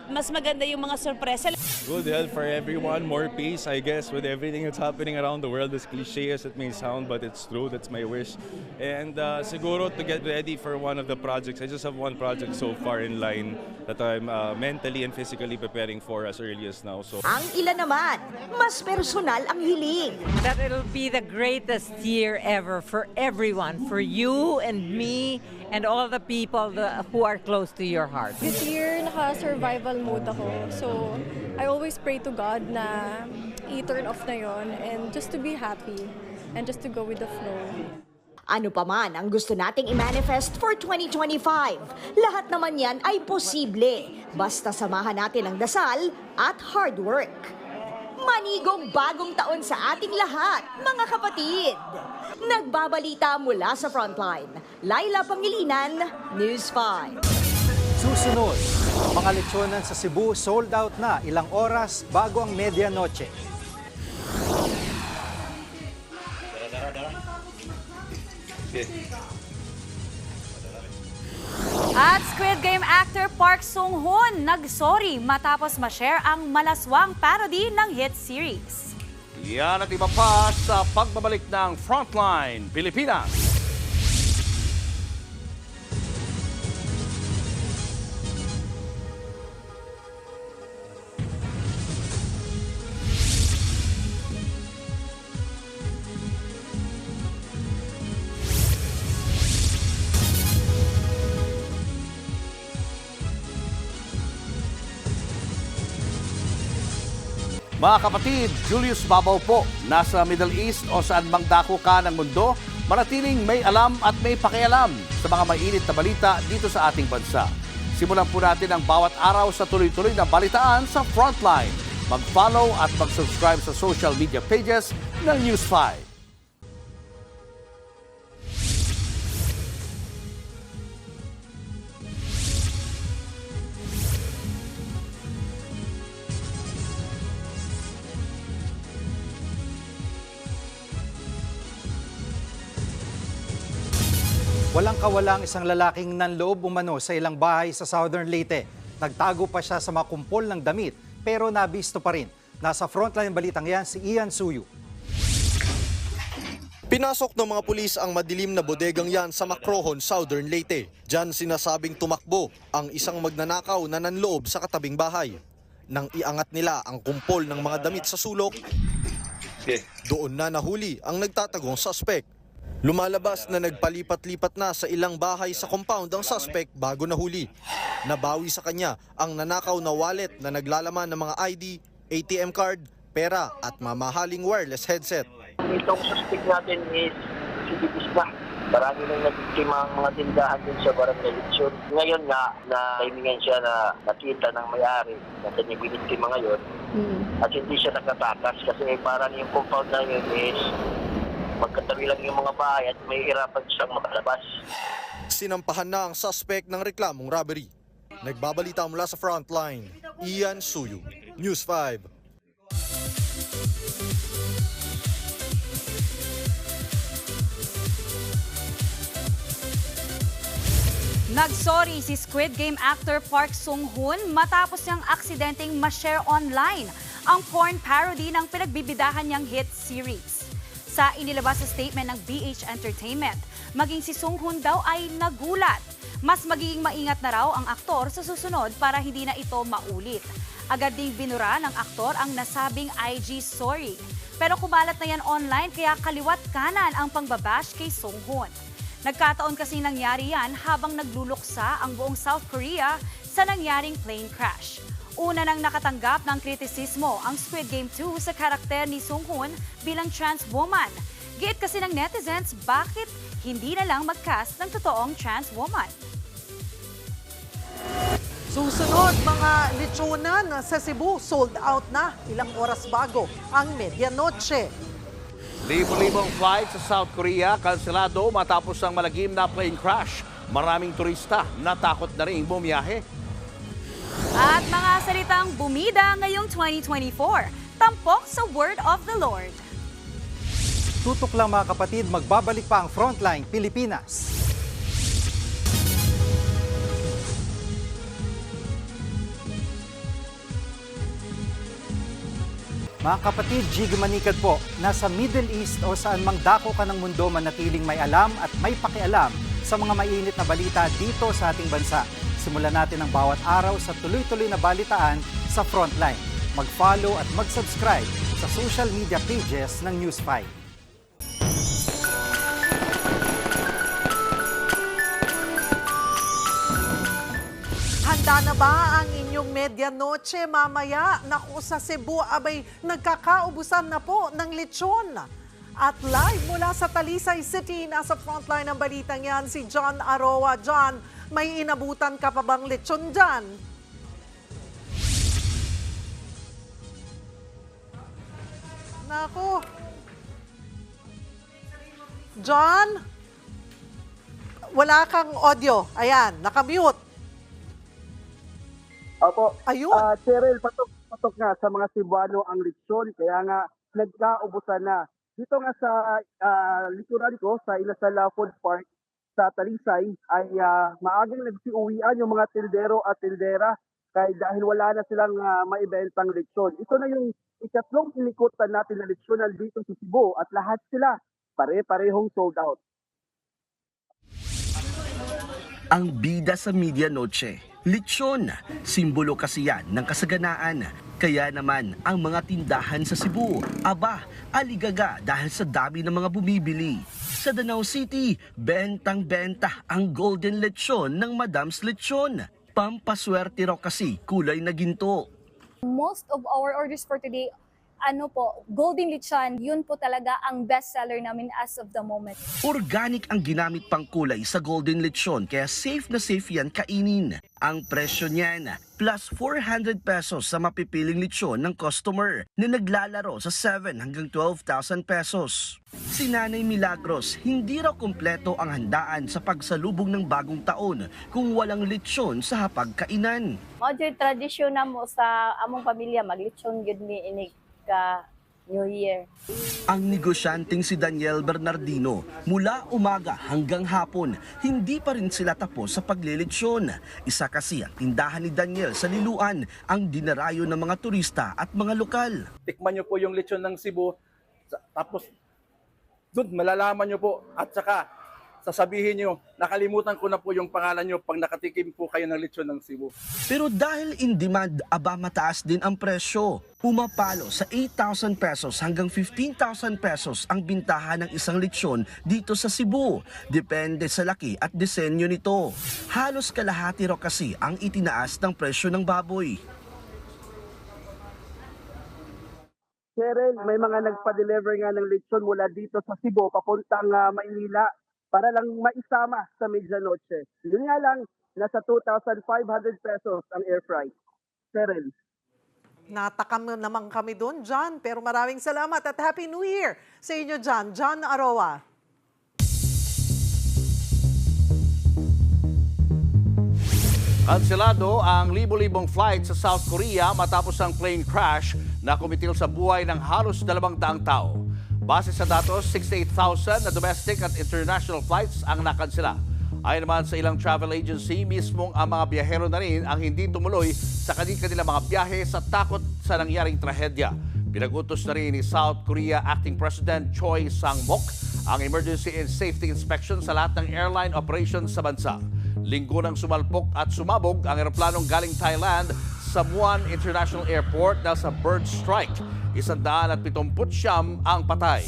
Mas maganda yung mga sorpresa. Good health for everyone, more peace, I guess, with everything that's happening around the world. As cliche as it may sound, but it's true. That's my wish. And siguro to get ready for one of the projects. I just have one project so far in line that I'm mentally and physically preparing for as early as now. So. Ang ilan naman, mas personal ang hiling. That it'll be the greatest year ever for everyone, for you and me and all the people who are close to your heart. This year, naka-survival mode ako. So, I always pray to God na i-turn off na yon and just to be happy and just to go with the flow. Ano pa man ang gusto nating i-manifest for 2025, lahat naman yan ay posible. Basta samahan natin ang dasal at hard work. Manigong bagong taon sa ating lahat, mga kapatid! Nagbabalita mula sa Frontline, Laila Pangilinan, News 5. Susunod, mga lechonan sa Cebu sold out na ilang oras bago ang medianoche. At Squid Game actor Park Sung-hoon nag-sorry matapos ma-share ang malaswang parody ng hit series. Yan at iba pa sa pagbabalik ng Frontline Pilipinas. Mga kapatid, Julius Babaw po, nasa Middle East o saan mang dako ka ng mundo, manatiling may alam at may pakialam sa mga mainit na balita dito sa ating bansa. Simulan po natin ang bawat araw sa tuloy-tuloy na balitaan sa Frontline. Mag-follow at mag-subscribe sa social media pages ng News 5. Walang kawalang isang lalaking nanloob umano sa ilang bahay sa Southern Leyte. Nagtago pa siya sa mga kumpol ng damit pero nabisto pa rin. Nasa frontline balitang yan si Ian Suyu. Pinasok ng mga pulis ang madilim na bodegang yan sa Macrohon, Southern Leyte. Diyan sinasabing tumakbo ang isang magnanakaw na nanloob sa katabing bahay. Nang iangat nila ang kumpol ng mga damit sa sulok, doon na nahuli ang nagtatagong suspect. Lumalabas na nagpalipat-lipat na sa ilang bahay sa compound ang suspect bago nahuli. Nabawi sa kanya ang nanakaw na wallet na naglalaman ng mga ID, ATM card, pera at mamahaling wireless headset. Itong suspect natin is si Bibisma. Marami nang nagkima ang mga tindahan din sa Barangay Lechon. Ngayon nga, naimingan siya na nakita ng may-ari na kanyang biniktima ngayon. At hindi siya nakatakas kasi parang yung compound na yun is magkatabi lang yung mga bahay at may hirapan siyang makalabas. Sinampahan na ang suspect ng reklamong robbery. Nagbabalita mula sa Frontline, Ian Suyu, News 5. Nagsorry si Squid Game actor Park Sung-hoon matapos niyang aksidenteng ma-share online ang porn parody ng pinagbibidahan niyang hit series. Sa inilabas sa statement ng BH Entertainment, maging si Sung-hoon daw ay nagulat. Mas magiging maingat na raw ang aktor sa susunod para hindi na ito maulit. Agad ding binura ng aktor ang nasabing IG story. Pero kumalat na yan online kaya kaliwat kanan ang pangbabash kay Sung-hoon. Nagkataon kasi nangyari yan habang nagluluksa ang buong South Korea sa nangyaring plane crash. Una nang nakatanggap ng kritisismo ang Squid Game 2 sa karakter ni Sung-hoon bilang trans woman. Giit kasi ng netizens bakit hindi na lang mag-cast ng totoong trans woman. Susunod, mga lechonan sa Cebu sold out na ilang oras bago ang medianoche. Libo-libong flight sa South Korea kanselado matapos ang malagim na plane crash. Maraming turista natakot na rin bumiyahe. At mga salitang bumida ngayong 2024, tampok sa Word of the Lord. Tutok lang mga kapatid, magbabalik pa ang Frontline Pilipinas. Mga kapatid, Jiggy Manikad po, nasa Middle East o saan mang dako ka ng mundo manatiling may alam at may pakialam sa mga mainit na balita dito sa ating bansa. Simulan natin ang bawat araw sa tuloy-tuloy na balitaan sa Frontline. Mag-follow at mag-subscribe sa social media pages ng News 5. Handa na ba ang inyong medianoche mamaya? Naku, sa Cebu, abay nagkakaubusan na po ng lechon. At live mula sa Talisay City, nasa frontline ng balitang yan si John Aroa. John, may inabutan ka pa bang lechon dyan? Naku. John? Wala kang audio. Ayan, nakamute. Opo. Ayun. Cheryl, patok nga sa mga Cebuano ang lechon, kaya nga nagkaubusan na. Dito nga sa likuran ko, sa Inasala Food Park, sa Talisay, ay maagang nagsiuwian yung mga tindero at tindera dahil wala na silang maibentang lechon. Ito na yung ikatlong inikutan natin na lechonal dito sa Cebu at lahat sila pare-parehong sold out. Ang bida sa medianoche, lechon. Simbolo kasi yan ng kasaganaan. Kaya naman ang mga tindahan sa Cebu, aligaga dahil sa dami ng mga bumibili. Sa Danau City, bentang-benta ang golden lechon ng Madam's Lechon. Pampaswerte raw kasi kulay na ginto. Most of our orders for today, golden lechon, yun po talaga ang best seller namin as of the moment. Organic ang ginamit pang kulay sa golden lechon kaya safe na safe yan kainin. Ang presyo niyan, plus 400 pesos sa mapipiling lechon ng customer na naglalaro sa 7 hanggang 12,000 pesos. Si Nanay Milagros, hindi raw kumpleto ang handaan sa pagsalubong ng bagong taon kung walang lechon sa hapagkainan. Medyo tradisyon na mo sa among pamilya, maglechon yun mi inig ka New Year. Ang negosyanteng si Daniel Bernardino, mula umaga hanggang hapon, hindi pa rin sila tapos sa paglilitsyon. Isa kasi ang tindahan ni Daniel sa Liluan, ang dinarayo ng mga turista at mga lokal. Tikman nyo po yung lechon ng Cebu, tapos doon malalaman nyo po at saka sasabihin nyo, nakalimutan ko na po yung pangalan nyo pag nakatikim po kayo ng lechon ng Cebu. Pero dahil in demand, mataas din ang presyo. Pumapalo sa 8,000 pesos hanggang 15,000 pesos ang bintahan ng isang lechon dito sa Cebu. Depende sa laki at disenyo nito. Halos kalahati raw kasi ang itinaas ng presyo ng baboy. Cheryl, may mga nagpa-deliver nga ng lechon mula dito sa Cebu papuntang Maynila para lang maisama sa medianoche. Yun nga lang, nasa 2,500 pesos ang air fry. Cheryl. Natakam naman kami doon, John. Pero maraming salamat at Happy New Year sa inyo, John. John Aroa. Kanselado ang libo-libong flight sa South Korea matapos ang plane crash na kumitil sa buhay ng halos 200 tao. Base sa datos, 68,000 na domestic at international flights ang nakansela. Ayon naman sa ilang travel agency, mismong ang mga biyahero na rin ang hindi tumuloy sa kanilang mga biyahe sa takot sa nangyaring trahedya. Pinag-utos na rin ni South Korea Acting President Choi Sang-mok ang emergency and safety inspection sa lahat ng airline operations sa bansa. Linggo nang sumalpok at sumabog ang eroplanong galing Thailand sa Muan International Airport dahil sa bird strike. 179 ang patay.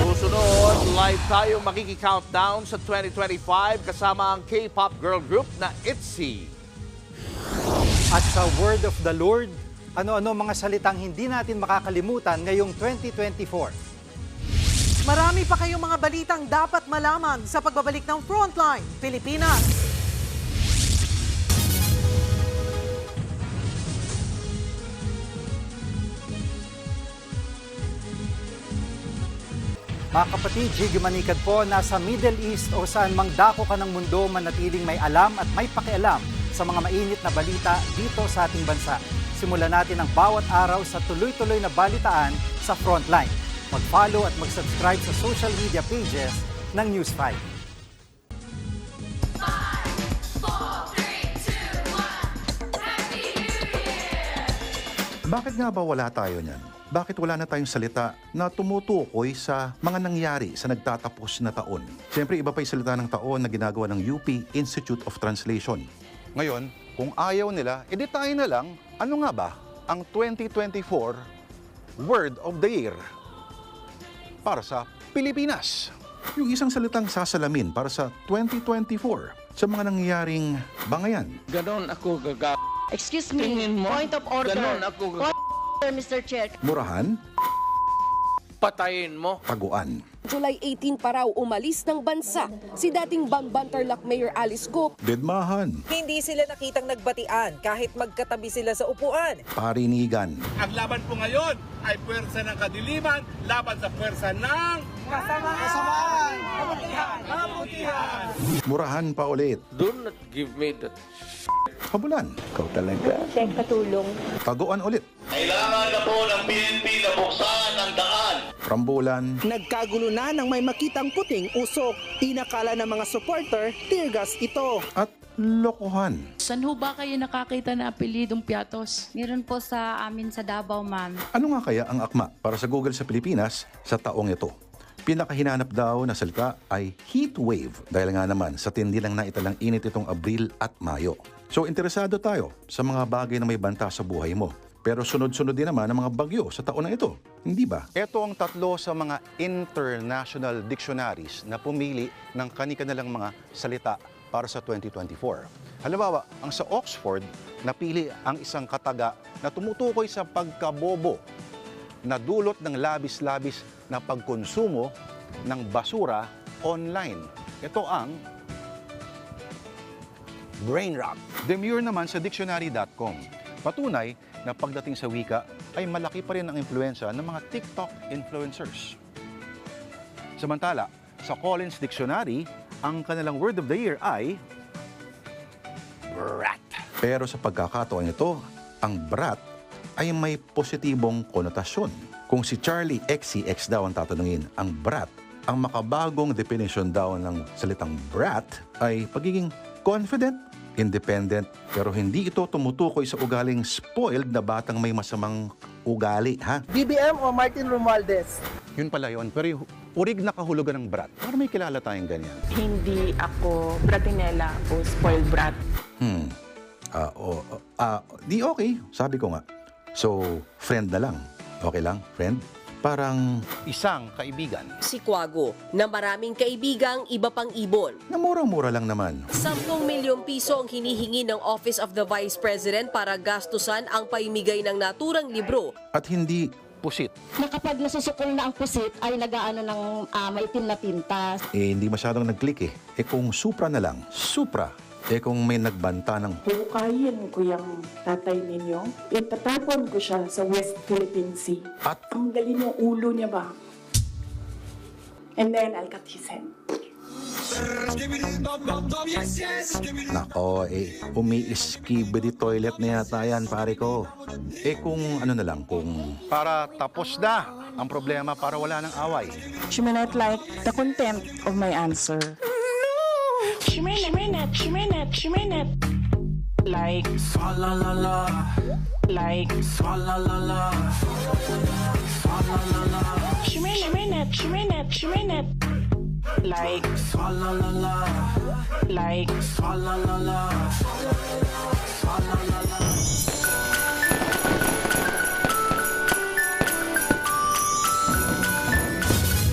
Susunod, live tayo makiki-countdown sa 2025 kasama ang K-pop girl group na ITZY. At sa Word of the Lord, ano-ano mga salitang hindi natin makakalimutan ngayong 2024. Marami pa kayong mga balitang dapat malaman sa pagbabalik ng Frontline Pilipinas. Mga kapatid, Jiggy Manikad po, nasa Middle East o saan mang dako ka ng mundo, manatiling may alam at may pakialam sa mga mainit na balita dito sa ating bansa. Simulan natin ang bawat araw sa tuloy-tuloy na balitaan sa Frontline. Mag-follow at mag-subscribe sa social media pages ng News 5. 5, 4, 3, 2, 1, Happy New Year! Bakit nga ba wala tayo niyan? Bakit wala na tayong salita na tumutukoy sa mga nangyari sa nagtatapos na taon? Siyempre, iba pa yung salita ng taon na ginagawa ng UP Institute of Translation. Ngayon, kung ayaw nila, edi tayo na lang, ano nga ba ang 2024 Word of the Year para sa Pilipinas? Yung isang salitang sasalamin para sa 2024 sa mga nangyayaring bangayan. Ganon ako gaga... Excuse me, point of order. Ganon ako Mr. Chair. Murahan. Patayin mo. Taguan. July 18 pa raw umalis ng bansa si dating Bamban Tarlac Mayor Alice Go. Dedmahan. Hindi sila nakitang nagbatian kahit magkatabi sila sa upuan. Parinigan. Ang laban po ngayon ay puwersa ng kadiliman laban sa puwersa ng kasamaan. Murahan pa ulit. Do not give me that Pabulan. Ikaw talaga. Check katulong. Taguan ulit. Kailangan na po ng PNP na buksan ang daan. Rambulan. Nagkagulo na nang may makitang puting usok. Inakala ng mga supporter, tear gas ito. At lokohan. Saan ho ba kayo nakakita na apelidong Piatos? Meron po sa amin sa Davao, ma'am. Ano nga kaya ang akma para sa Google sa Pilipinas sa taong ito? Pinakahinanap daw na salita ay heat wave dahil nga naman sa tindi lang na italang init itong Abril at Mayo. So interesado tayo sa mga bagay na may banta sa buhay mo. Pero sunod-sunod din naman ang mga bagyo sa taon na ito. Hindi ba? Ito ang tatlo sa mga international dictionaries na pumili ng kani-kanilang mga salita para sa 2024. Halimbawa, ang sa Oxford, napili ang isang kataga na tumutukoy sa pagkabobo na dulot ng labis-labis na pagkonsumo ng basura online. Ito ang brain rot. Demure naman sa dictionary.com. Patunay na pagdating sa wika ay malaki pa rin ang impluensya ng mga TikTok influencers. Samantala, sa Collins Dictionary, ang kanilang word of the year ay brat. Pero sa pagkakataon ito, ang brat ay may positibong konotasyon. Kung si Charlie XCX daw ang tatanungin, ang brat, ang makabagong definition daw ng salitang brat ay pagiging confident, independent, pero hindi ito tumutukoy sa ugaling spoiled na batang may masamang ugali, ha? BBM o Martin Romualdez? Yun pala yun, pero yung urig na kahulugan ng brat. Para may kilala tayong ganyan. Hindi ako bratinela o spoiled brat. Di okay, sabi ko nga. So, friend na lang. Okay lang, friend? Parang isang kaibigan. Si Quago, na maraming kaibigang iba pang ibon. Na murang-mura lang naman. 10 milyong piso ang hinihingi ng Office of the Vice President para gastusan ang paimigay ng naturang libro. At hindi pusit. Na kapag nasusukol na ang pusit, ay nagaano ng maitim na tinta. Hindi masyadong nag-click eh. Kung Supra na lang, Supra. Kung may nagbanta ng Hukayin ko yung tatay ninyo. Itatapon ko siya sa West Philippine Sea. At ang galing yung ulo niya ba? And then I'll cut his head. Nako, umi-skibidi toilet na yata yan, pare ko. Kung ano na lang, kung para tapos na ang problema, para wala ng away. She may not like the content of my answer. She may not. Like swalla-la-la. Like swalla-la-la. Swalla-la-la. She may not. Like swalla-la-la. Like swalla-la-la. Swalla-la-la.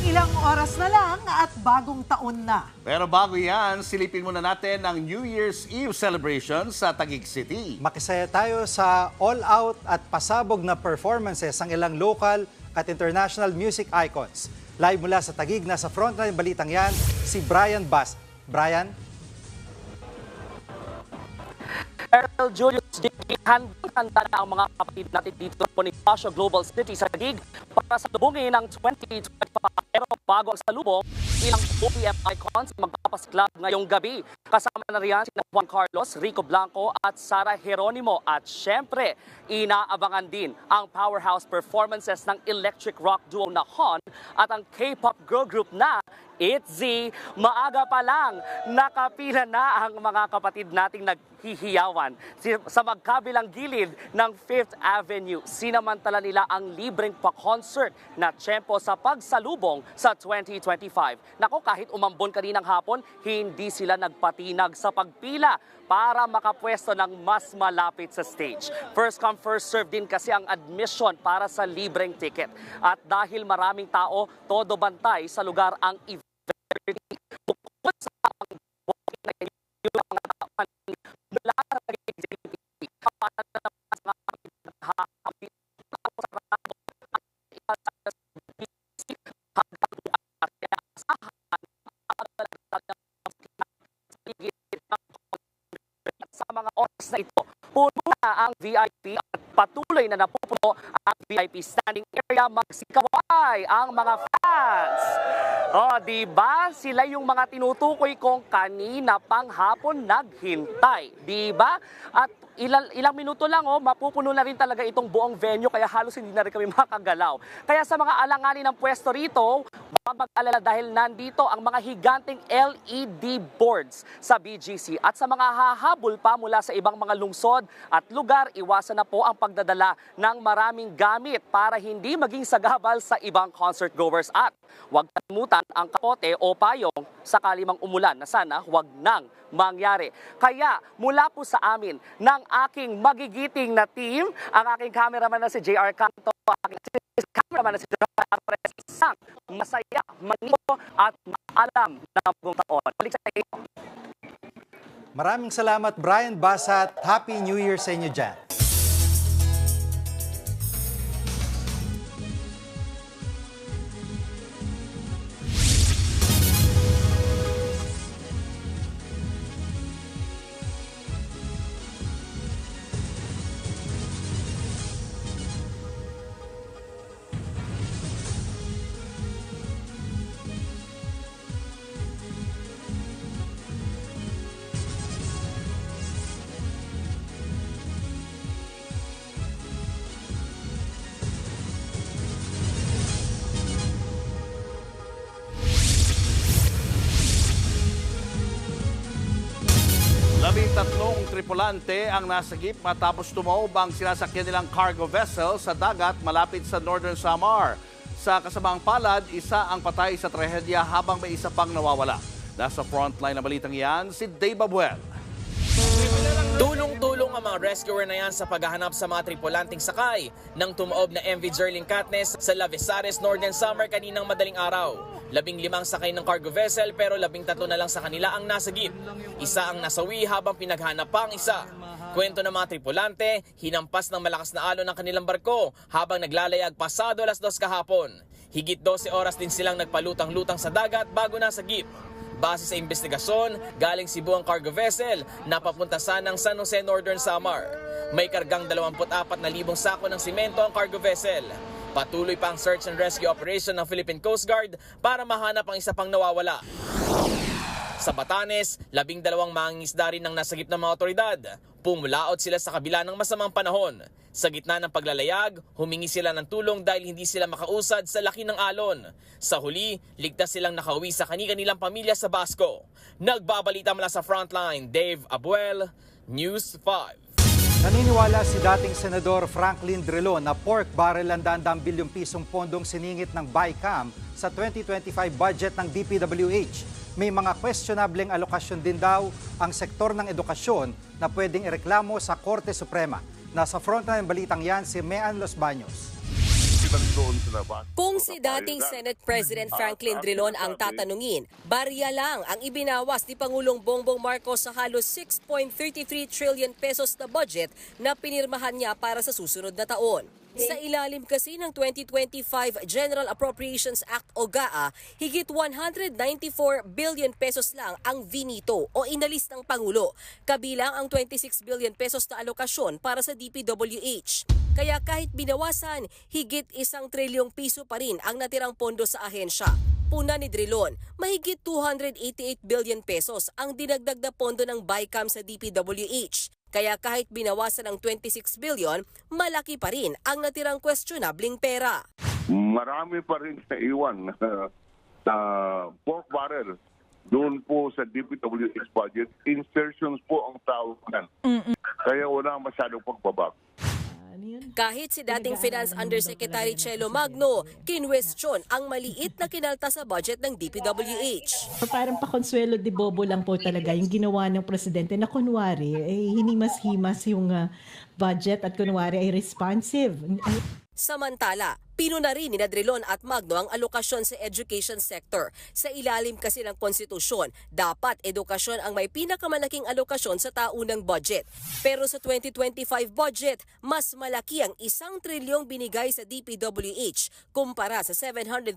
Ilang oras na lang at bagong taon na. Pero bago yan, silipin muna natin ang New Year's Eve celebration sa Taguig City. Makisaya tayo sa all-out at pasabog na performances ng ilang local at international music icons. Live mula sa Taguig, nasa frontline balitang yan, si Brian Bass. Brian? Earl Julius Dickey, handang-handa na ang mga kapatid natin dito sa Bonifacio Global City sa Taguig para sa lubungin ng 2025. Pero bago ang salubong, ilang OPM icons magpapasiklab ngayong gabi. Kasama na riyan sina Juan Carlos, Rico Blanco at Sara Geronimo. At syempre, inaabangan din ang powerhouse performances ng electric rock duo na Hon at ang K-pop girl group na ITZY. Maaga pa lang, nakapila na ang mga kapatid nating naghihiyawan sa magkabilang gilid ng 5th Avenue. Sinamantala nila ang libreng pa-concert na tiyempo sa pagsalubong sa 2025. Nako, kahit umambon kaninang hapon, hindi sila nagpatinag sa pagpila para makapwesto ng mas malapit sa stage. First come, first serve din kasi ang admission para sa libreng ticket. At dahil maraming tao, todo bantay sa lugar ang event. Bukod sa walking na yung mga tao mula sa para sa sa mga oras na ito, puno na ang VIP at patuloy na napupuno ang VIP standing area. Magsikaway ang mga fans. Oh, di ba? Sila yung mga tinutukoy kong kanina pang hapon naghintay, di ba? At ilang minuto lang, mapupuno na rin talaga itong buong venue, kaya halos hindi na rin kami makagalaw. Kaya sa mga alanganin ng pwesto rito, huwag mag-alala dahil nandito ang mga higanting LED boards sa BGC. At sa mga hahabol pa mula sa ibang mga lungsod at lugar, iwasan na po ang pagdadala ng maraming gamit para hindi maging sagabal sa ibang concert goers. At huwag kalimutan ang kapote o payong sakali mang umulan na sana huwag nang mangyari. Kaya mula po sa amin ng aking magigiting na team, ang aking cameraman na si JR Canto, aking cameraman na si John Alvarez, isang masaya, manito at maalam na bagong taon. Balik sa iyo. Maraming salamat, Brian Basat. Happy New Year sa inyo dyan. Tatlong tripulante ang nasagip matapos tumaob ang sinasakyan nilang cargo vessel sa dagat malapit sa Northern Samar. Sa kasamang palad, isa ang patay sa trahedya habang may isa pang nawawala. Nasa frontline na balitang yan, si Dave Abuel. Tulong-tulong ang mga rescuer na yan sa paghahanap sa mga tripulanting sakay ng tumaob na MV Jerling Katnes sa Lavisares, Northern Samar kaninang madaling araw. 15 sakay ng cargo vessel pero 13 na lang sa kanila ang nasagip. Isa ang nasawi habang pinaghanap pa ang isa. Kwento ng mga tripulante, hinampas ng malakas na alon ang kanilang barko habang naglalayag pasado 2:00 kahapon. Higit 12 oras din silang nagpalutang-lutang sa dagat bago nasagip. Base sa investigasyon, galing Cebu ang cargo vessel na papunta sanang San Jose, Northern Samar. May kargang 24,000 sako ng simento ang cargo vessel. Patuloy pa ang search and rescue operation ng Philippine Coast Guard para mahanap ang isa pang nawawala. Sa Batanes, 12 mangingisda rin ang nasagip ng mga otoridad. Pumulaot sila sa kabila ng masamang panahon. Sa gitna ng paglalayag, humingi sila ng tulong dahil hindi sila makausad sa laki ng alon. Sa huli, ligtas silang nakauwi sa kani-kanilang pamilya sa Basco. Nagbabalita mula sa Frontline, Dave Abuel, News 5. Naniniwala si dating Senador Franklin Drilon na pork barrel ang 100 bilyong pisong pondong siningit ng BICAM sa 2025 budget ng DPWH. May mga questionableng alokasyon din daw ang sektor ng edukasyon na pwedeng ireklamo sa Korte Suprema. Nasa frontline ng balitang yan si Mean Los Baños. Kung si dating Senate President Franklin Drilon ang tatanungin, barya lang ang ibinawas ni Pangulong Bongbong Marcos sa halos 6.33 trillion pesos na budget na pinirmahan niya para sa susunod na taon. Sa ilalim kasi ng 2025 General Appropriations Act o GAA, higit 194 billion pesos lang ang vinito o inalis ng Pangulo, kabilang ang 26 billion pesos na alokasyon para sa DPWH. Kaya kahit binawasan, higit 1 trilyong piso pa rin ang natirang pondo sa ahensya. Puna ni Drilon, mahigit 288 billion pesos ang dinagdag na pondo ng BICAM sa DPWH. Kaya kahit binawasan ng 26 billion, malaki pa rin ang natirang questionabling pera. Marami pa rin na iwan na pork barrel doon po sa DPWH budget. Insertions po ang tawag. Kaya wala masyadong pagbabago. Kahit si dating Finance Undersecretary Chelo Magno, kinwestiyon ang maliit na kinalta sa budget ng DPWH. Parang pakonsuelo de bobo lang po talaga yung ginawa ng presidente na kunwari hinimas-himas yung budget at kunwari ay responsive. Samantala, pinuna rin ni Drilon at Magno ang alokasyon sa education sector. Sa ilalim kasi ng konstitusyon, dapat edukasyon ang may pinakamalaking alokasyon sa taunang budget. Pero sa 2025 budget, mas malaki ang 1 trilyong binigay sa DPWH kumpara sa 737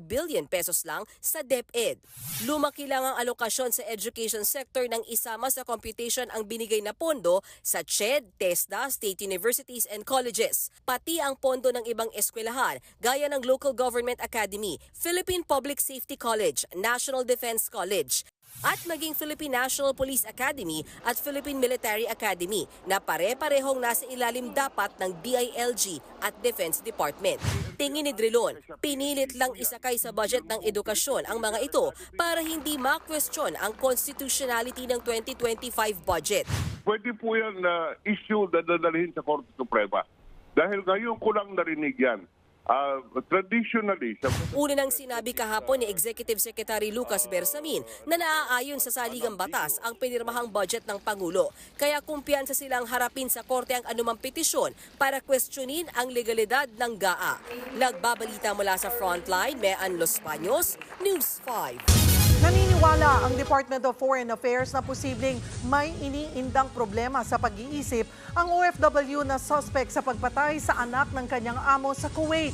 billion pesos lang sa DepEd. Lumaki lang ang alokasyon sa education sector nang isama sa computation ang binigay na pondo sa CHED, TESDA, state universities and colleges, pati ang pondo ng ibang eskwelahan eskwelahan gaya ng Local Government Academy, Philippine Public Safety College, National Defense College, at maging Philippine National Police Academy at Philippine Military Academy na pare-parehong nasa ilalim dapat ng DILG at Defense Department. Tingin ni Drilon, pinilit lang isakay sa budget ng edukasyon ang mga ito para hindi ma-question ang constitutionality ng 2025 budget. Pwede po yan na issue na dadalhin sa Korte Suprema. Dahil ngayon ko lang narinig yan. Traditionally, Una nang sinabi kahapon ni Executive Secretary Lucas Bersamin na naaayon sa saligang batas ang pinirmahang budget ng Pangulo. Kaya kumpiyansa silang harapin sa korte ang anumang petisyon para questionin ang legalidad ng GAA. Nagbabalita mula sa Frontline, Mean Los Baños, News 5. Naniniwala ang Department of Foreign Affairs na posibleng may iniindang problema sa pag-iisip ang OFW na suspect sa pagpatay sa anak ng kanyang amo sa Kuwait.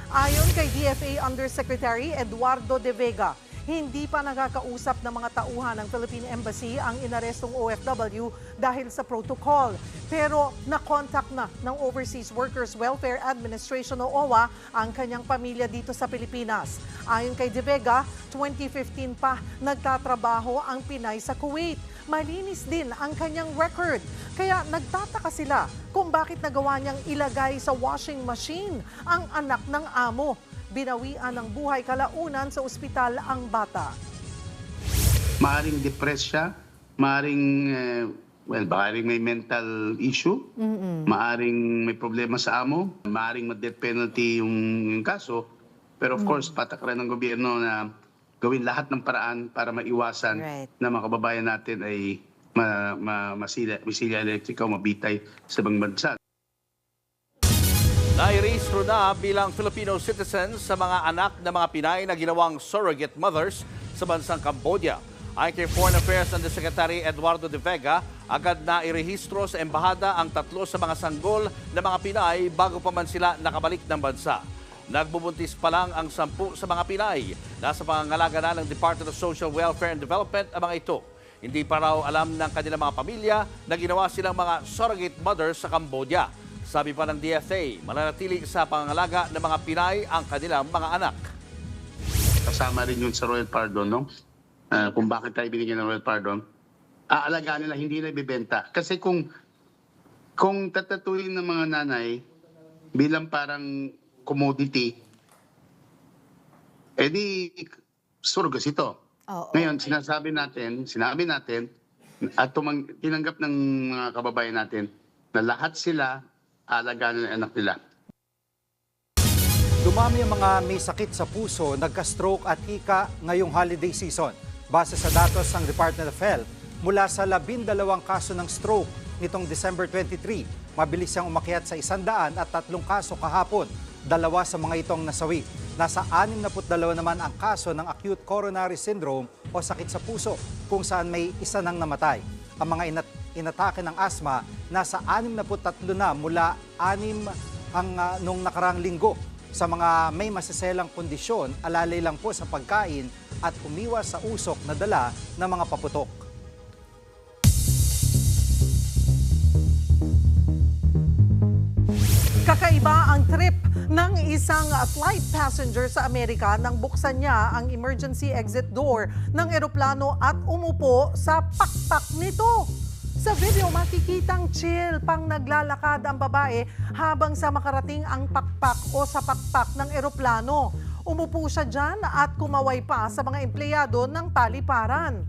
Ayon kay DFA Undersecretary Eduardo De Vega, hindi pa nakakausap ng mga tauhan ng Philippine Embassy ang inarestong OFW dahil sa protocol. Pero na-contact na ng Overseas Workers Welfare Administration o OWA ang kanyang pamilya dito sa Pilipinas. Ayon kay De Vega, 2015 pa nagtatrabaho ang Pinay sa Kuwait. Malinis din ang kanyang record. Kaya nagtataka sila kung bakit nagawa niyang ilagay sa washing machine ang anak ng amo. Binawian ng buhay kalaunan sa ospital ang bata. Maaring depressed siya, maaring maaring may mental issue, maaring may problema sa amo, maaring ma-death penalty yung kaso. Pero of course, patakaran ng gobyerno na gawin lahat ng paraan para maiwasan na mga kababayan natin ay masilya elektrika o mabitay sa ibang bansa. Nairehistro na bilang Filipino citizens sa mga anak ng mga Pinay na ginawang surrogate mothers sa bansang Cambodia. Ayon kay Foreign Affairs Undersecretary Eduardo De Vega, agad na irehistro sa embahada ang 3 sa mga sanggol na mga Pinay bago pa man sila nakabalik ng bansa. Nagbubuntis pa lang ang 10 sa mga Pinay. Nasa pangangalaga na ng Department of Social Welfare and Development ang mga ito. Hindi pa raw alam ng kanilang mga pamilya na ginawa silang mga surrogate mothers sa Cambodia. Sabi pa ng DFA, mananatili sa pangangalaga ng mga Pinay ang kanilang mga anak. Kasama rin yun sa Royal Pardon, no? Kung bakit tayo binigyan ng Royal Pardon, aalagaan nila, hindi na ibibenta. Kasi kung tatatuin ng mga nanay bilang parang commodity, edi surrogate ito. Ngayon, sinabi natin, at tinanggap ng mga kababayan natin na lahat sila alagaan ng anak nila. Dumami ang mga may sakit sa puso, nagka-stroke at hika ngayong holiday season. Base sa datos ng Department of Health, mula sa 12 kaso ng stroke nitong December 23, mabilis siyang umakyat sa 103 kaso kahapon. 2 sa mga itong nasawi. Nasa 62 naman ang kaso ng acute coronary syndrome o sakit sa puso, kung saan may isa nang namatay. Ang mga inatake ng asthma, nasa 63 na mula 6 nung nakarang linggo. Sa mga may masiselang kondisyon, alalay lang po sa pagkain at umiwas sa usok na dala ng mga paputok. Kakaiba ang trip ng isang flight passenger sa Amerika nang buksan niya ang emergency exit door ng eroplano at umupo sa pakpak nito. Sa video, makikitang chill pang naglalakad ang babae habang sa makarating ang pakpak o sa pakpak ng eroplano. Umupo siya dyan at kumaway pa sa mga empleyado ng paliparan.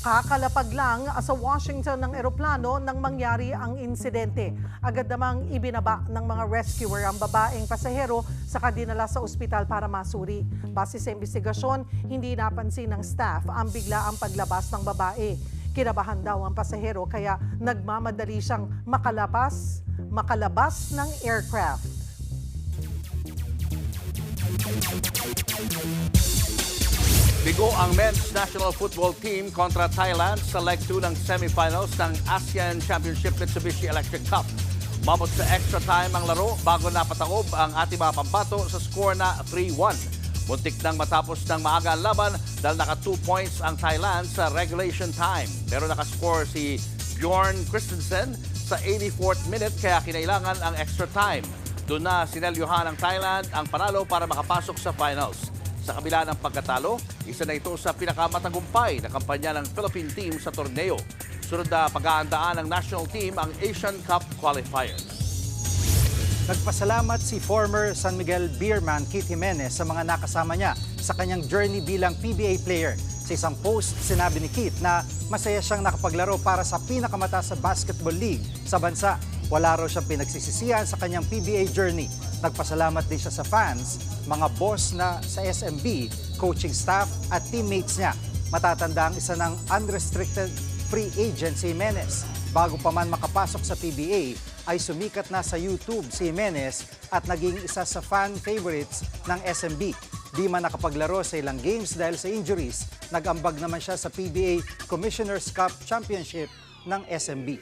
Kakalapag lang sa Washington ng eroplano nang mangyari ang insidente. Agad namang ibinaba ng mga rescuer ang babaeng pasahero saka dinala sa ospital para masuri. Base sa investigasyon, hindi napansin ng staff ang biglaang paglabas ng babae. Kinabahan daw ang pasahero kaya nagmamadali siyang makalabas ng aircraft. Bigo ang men's national football team kontra Thailand sa leg 2 ng semifinals ng ASEAN Championship Mitsubishi Electric Cup. Mabot sa extra time ang laro bago napatakob ang ating mga pambato sa score na 3-1. Muntik nang matapos ng maaga ang laban dahil naka 2 points ang Thailand sa regulation time. Pero nakascore si Bjorn Christensen sa 84th minute kaya kinailangan ang extra time. Doon na sinelyuhan ng Thailand ang panalo para makapasok sa finals. Sa kabila ng pagkatalo, isa na ito sa pinakamatagumpay na kampanya ng Philippine team sa torneo. Sunod na pag-aandaan ng national team ang Asian Cup qualifiers. Nagpasalamat si former San Miguel Beerman Keith Jimenez sa mga nakasama niya sa kanyang journey bilang PBA player. Sa isang post, sinabi ni Keith na masaya siyang nakapaglaro para sa pinakamataas sa basketball league sa bansa. Wala raw siyang pinagsisisihan sa kanyang PBA journey. Nagpasalamat din siya sa fans, mga boss na sa SMB, coaching staff at teammates niya. Matatanda ang isa ng unrestricted free agent si Jimenez. Bago pa man makapasok sa PBA, ay sumikat na sa YouTube si Jimenez at naging isa sa fan favorites ng SMB. Di man nakapaglaro sa ilang games dahil sa injuries, nag-ambag naman siya sa PBA Commissioner's Cup Championship ng SMB.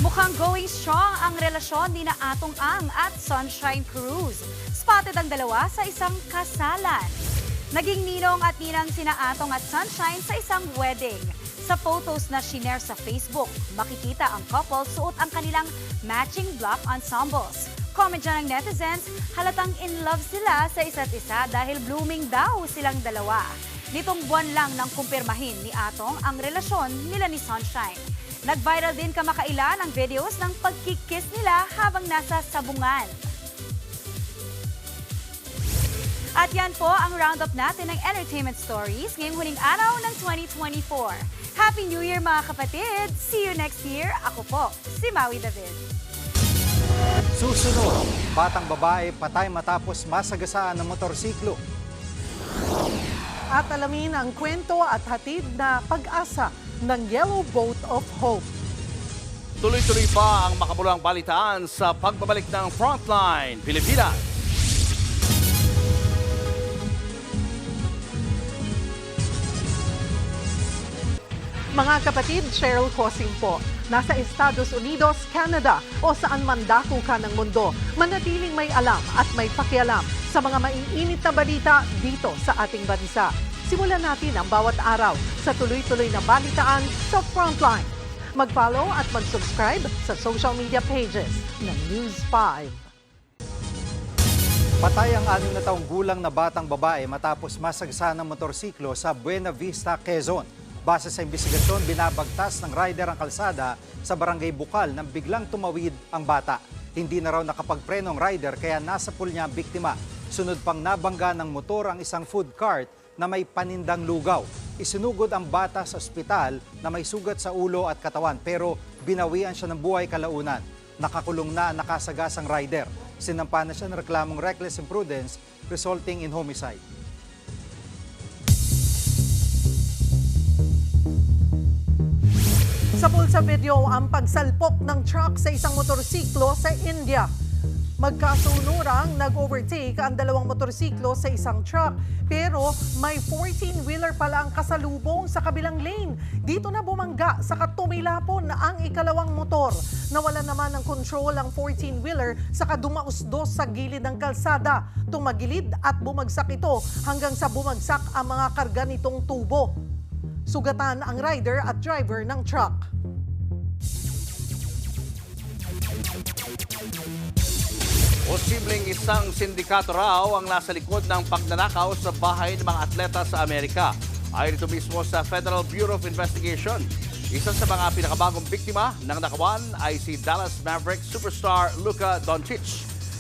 Mukhang going strong ang relasyon ni na Atong Ang at Sunshine Cruz. Spotted ang dalawa sa isang kasalan. Naging ninong at ninang sina Atong at Sunshine sa isang wedding. Sa photos na shinare sa Facebook, makikita ang couple suot ang kanilang matching black ensembles. Comment dyan ng netizens, halatang in love sila sa isa't isa dahil blooming daw silang dalawa. Nitong buwan lang nang kumpirmahin ni Atong ang relasyon nila ni Sunshine. Nag-viral din kamakailan ang videos ng pagkikiss nila habang nasa sabungan. At yan po ang roundup natin ng entertainment stories ngayong huling araw ng 2024. Happy New Year mga kapatid! See you next year! Ako po, si Maui David. Susunod, batang babae patay matapos masagasaan ng motorsiklo. At alamin ang kwento at hatid na pag-asa ng Yellow Boat of Hope. Tuloy-tuloy pa ang makabulang balitaan sa pagbabalik ng Frontline Pilipinas. Mga kapatid, Cheryl Cosing po. Nasa Estados Unidos, Canada o saan man dako ka ng mundo, manatiling may alam at may pakialam sa mga maiinit na balita dito sa ating bansa. Simulan natin ang bawat araw sa tuloy-tuloy na balitaan sa Frontline. Mag-follow at mag-subscribe sa social media pages ng News 5. Patay ang 6 na taong gulang na batang babae matapos masagasaan ng motorsiklo sa Buena Vista, Quezon. Base sa investigasyon, binabagtas ng rider ang kalsada sa Barangay Bukal nang biglang tumawid ang bata. Hindi na raw nakapagpreno ang rider kaya nasa pool niya ang biktima. Sunod pang nabangga ng motor ang isang food cart na may panindang lugaw. Isinugod ang bata sa ospital na may sugat sa ulo at katawan pero binawian siya ng buhay kalaunan. Nakakulong na ang nakasagasang rider. Sinampa na siya ng reklamong reckless imprudence resulting in homicide. Sa pulsa video ang pagsalpok ng truck sa isang motorsiklo sa India. Magkasunurang nag-overtake ang dalawang motorsiklo sa isang truck pero may 14-wheeler pala ang kasalubong sa kabilang lane. Dito na bumangga sa katumilapon ang ikalawang motor. Nawala naman ng control ang 14-wheeler saka dumausdos sa gilid ng kalsada. Tumagilid at bumagsak ito hanggang sa bumagsak ang mga karga nitong tubo. Sugatan ang rider at driver ng truck. Posibleng isang sindikato raw ang nasa likod ng pagnanakaw sa bahay ng mga atleta sa Amerika. Ayon ito mismo sa Federal Bureau of Investigation. Isa sa mga pinakabagong biktima ng nakawan ay si Dallas Mavericks superstar Luka Doncic.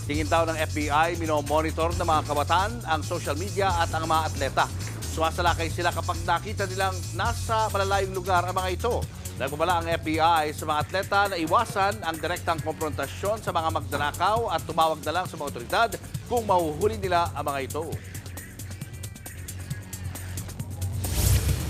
Tingin daw ng FBI, minomonitor ng mga kabataan ang social media at ang mga atleta. Sumasalakay sila kapag nakita nilang nasa malalayong lugar ang mga ito. Nagbabala ang FBI sa mga atleta na iwasan ang direktang konfrontasyon sa mga magnanakaw at tumawag na lang sa mga otoridad kung mahuhuli nila ang mga ito.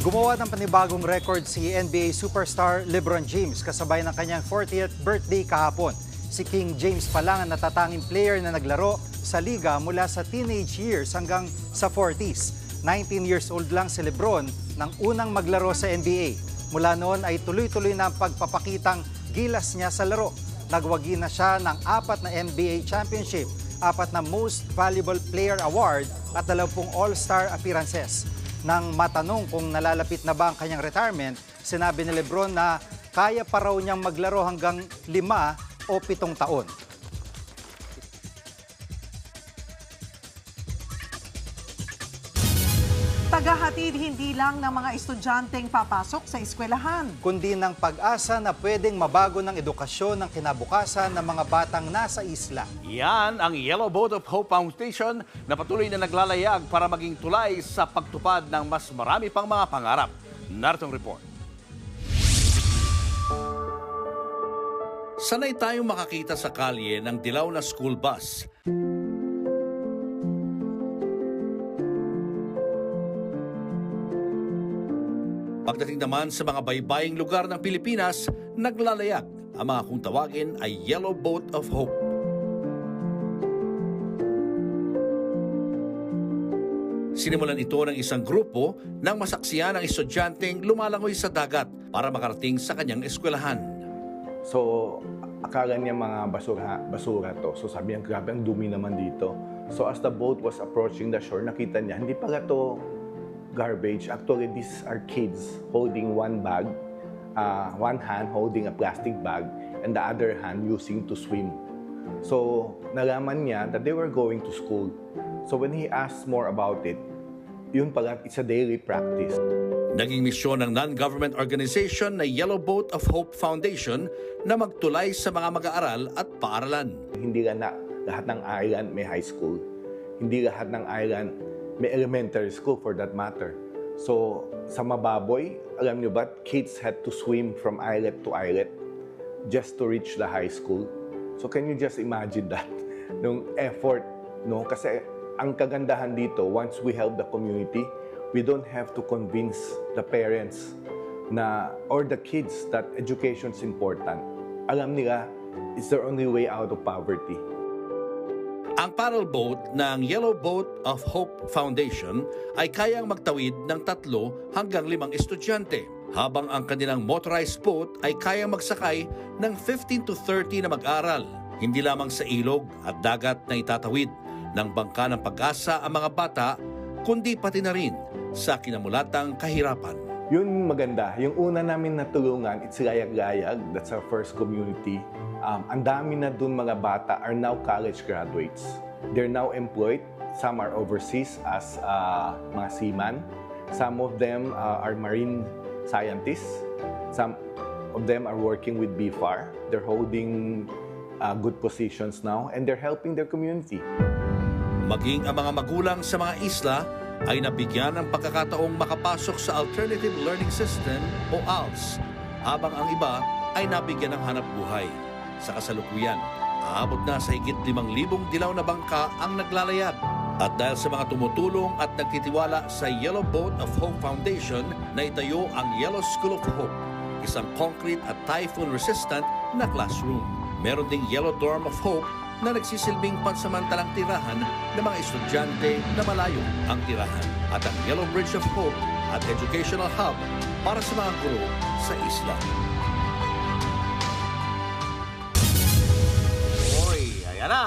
Gumawa ng panibagong record si NBA superstar LeBron James kasabay ng kanyang 40th birthday kahapon. Si King James pa lang ang natatanging player na naglaro sa liga mula sa teenage years hanggang sa 40s. 19 years old lang si LeBron nang unang maglaro sa NBA. Mula noon ay tuloy-tuloy na ang pagpapakitang gilas niya sa laro. Nagwagi na siya ng 4 na NBA championship, 4 na Most Valuable Player Award at 20 All-Star appearances. Nang matanong kung nalalapit na ba ang kanyang retirement, sinabi ni LeBron na kaya pa raw niyang maglaro hanggang 5 o 7 taon. Tagahatid hindi lang ng mga estudyanteng papasok sa eskwelahan. Kundi ng pag-asa na pwedeng mabago ng edukasyon ng kinabukasan ng mga batang nasa isla. Yan ang Yellow Boat of Hope Foundation na patuloy na naglalayag para maging tulay sa pagtupad ng mas marami pang mga pangarap. Naritong report. Sanay tayong makakita sa kalye ng dilaw na school bus. Pagdating naman sa mga baybaying lugar ng Pilipinas, naglalayag. Ang mga kung tawagin ay Yellow Boat of Hope. Sinimulan ito ng isang grupo nang masaksiyan ng estudyanteng lumalangoy sa dagat para makarating sa kanyang eskwelahan. So, akala niya mga basura to. So sabi niya, grabe, ang dumi naman dito. So as the boat was approaching the shore, nakita niya, hindi pala to garbage. Actually, these are kids holding one bag, one hand holding a plastic bag, and the other hand using to swim. So, nalaman niya that they were going to school. So when he asked more about it, yun pala, it's a daily practice. Naging misyon ng non-government organization na Yellow Boat of Hope Foundation na magtulay sa mga mag-aaral at paaralan. Hindi lang na lahat ng island may high school. Hindi lahat ng island may elementary school for that matter. So, sa Mababoy, alam nyo ba, kids had to swim from islet to islet just to reach the high school. So, can you just imagine that? Nung effort, no? Kasi ang kagandahan dito, once we help the community, we don't have to convince the parents na, or the kids that education is important. Alam nila, it's their only way out of poverty. Ang paddle boat ng Yellow Boat of Hope Foundation ay kayang magtawid ng 3 hanggang 5 estudyante, habang ang kanilang motorized boat ay kayang magsakay ng 15 to 30 na mag-aral. Hindi lamang sa ilog at dagat na itatawid ng bangka ng pag-asa ang mga bata, kundi pati na rin sa kinamulatang kahirapan. Yun maganda. Yung una namin natulungan, it's Layag-Layag. That's our first community. Ang dami na dun mga bata are now college graduates. They're now employed. Some are overseas as mga seaman. Some of them are marine scientists. Some of them are working with BFAR. They're holding good positions now and they're helping their community. Maging ang mga magulang sa mga isla ay nabigyan ng pagkakataong makapasok sa Alternative Learning System o ALS, habang ang iba ay nabigyan ng hanap buhay. Sa kasalukuyan, aabot na sa higit 5,000 dilaw na bangka ang naglalayag. At dahil sa mga tumutulong at nagtitiwala sa Yellow Boat of Hope Foundation, na itayo ang Yellow School of Hope, isang concrete at typhoon-resistant na classroom. Meron ding Yellow Dorm of Hope na nagsisilbing pansamantalang tirahan ng mga estudyante na malayo ang tirahan, at ang Yellow Bridge of Hope at Educational Hub para sa mga guro sa isla. Oy, ayan na!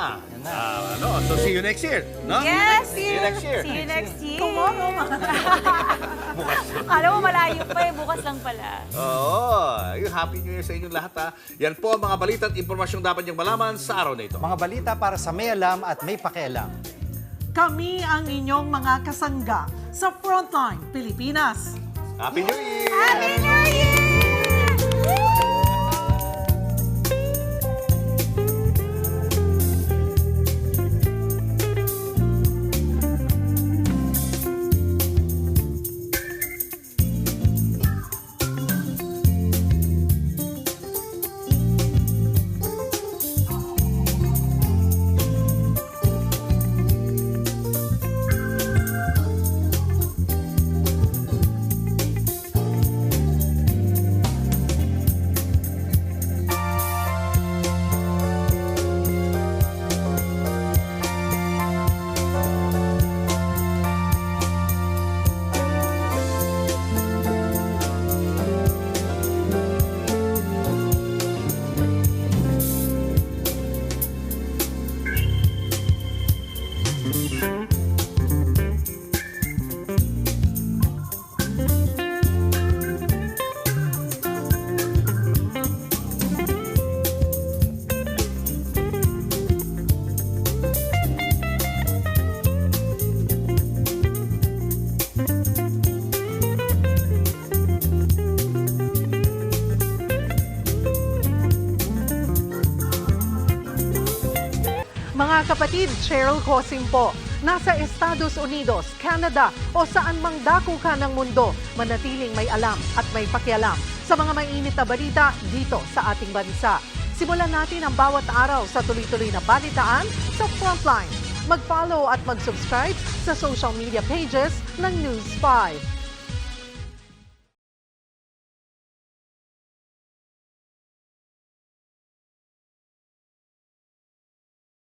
So see you next year, no? Yes! See you next year. See you next year. Tomorrow, Alam mo, malayo pa eh. Bukas lang pala. Oo. Happy New Year sa inyong lahat, ha? Yan po ang mga balita at impormasyong dapat niyong malaman sa araw na ito. Mga balita para sa may alam at may pakialam. Kami ang inyong mga kasangga sa Frontline Pilipinas. Happy New Year! Happy New Year! kapatid, Cheryl Cosim po. Nasa Estados Unidos, Canada o saan mang dako ka ng mundo, manatiling may alam at may pakialam sa mga mainit na balita dito sa ating bansa. Simulan natin ang bawat araw sa tuloy-tuloy na balitaan sa Frontline. Mag-follow at mag-subscribe sa social media pages ng News 5.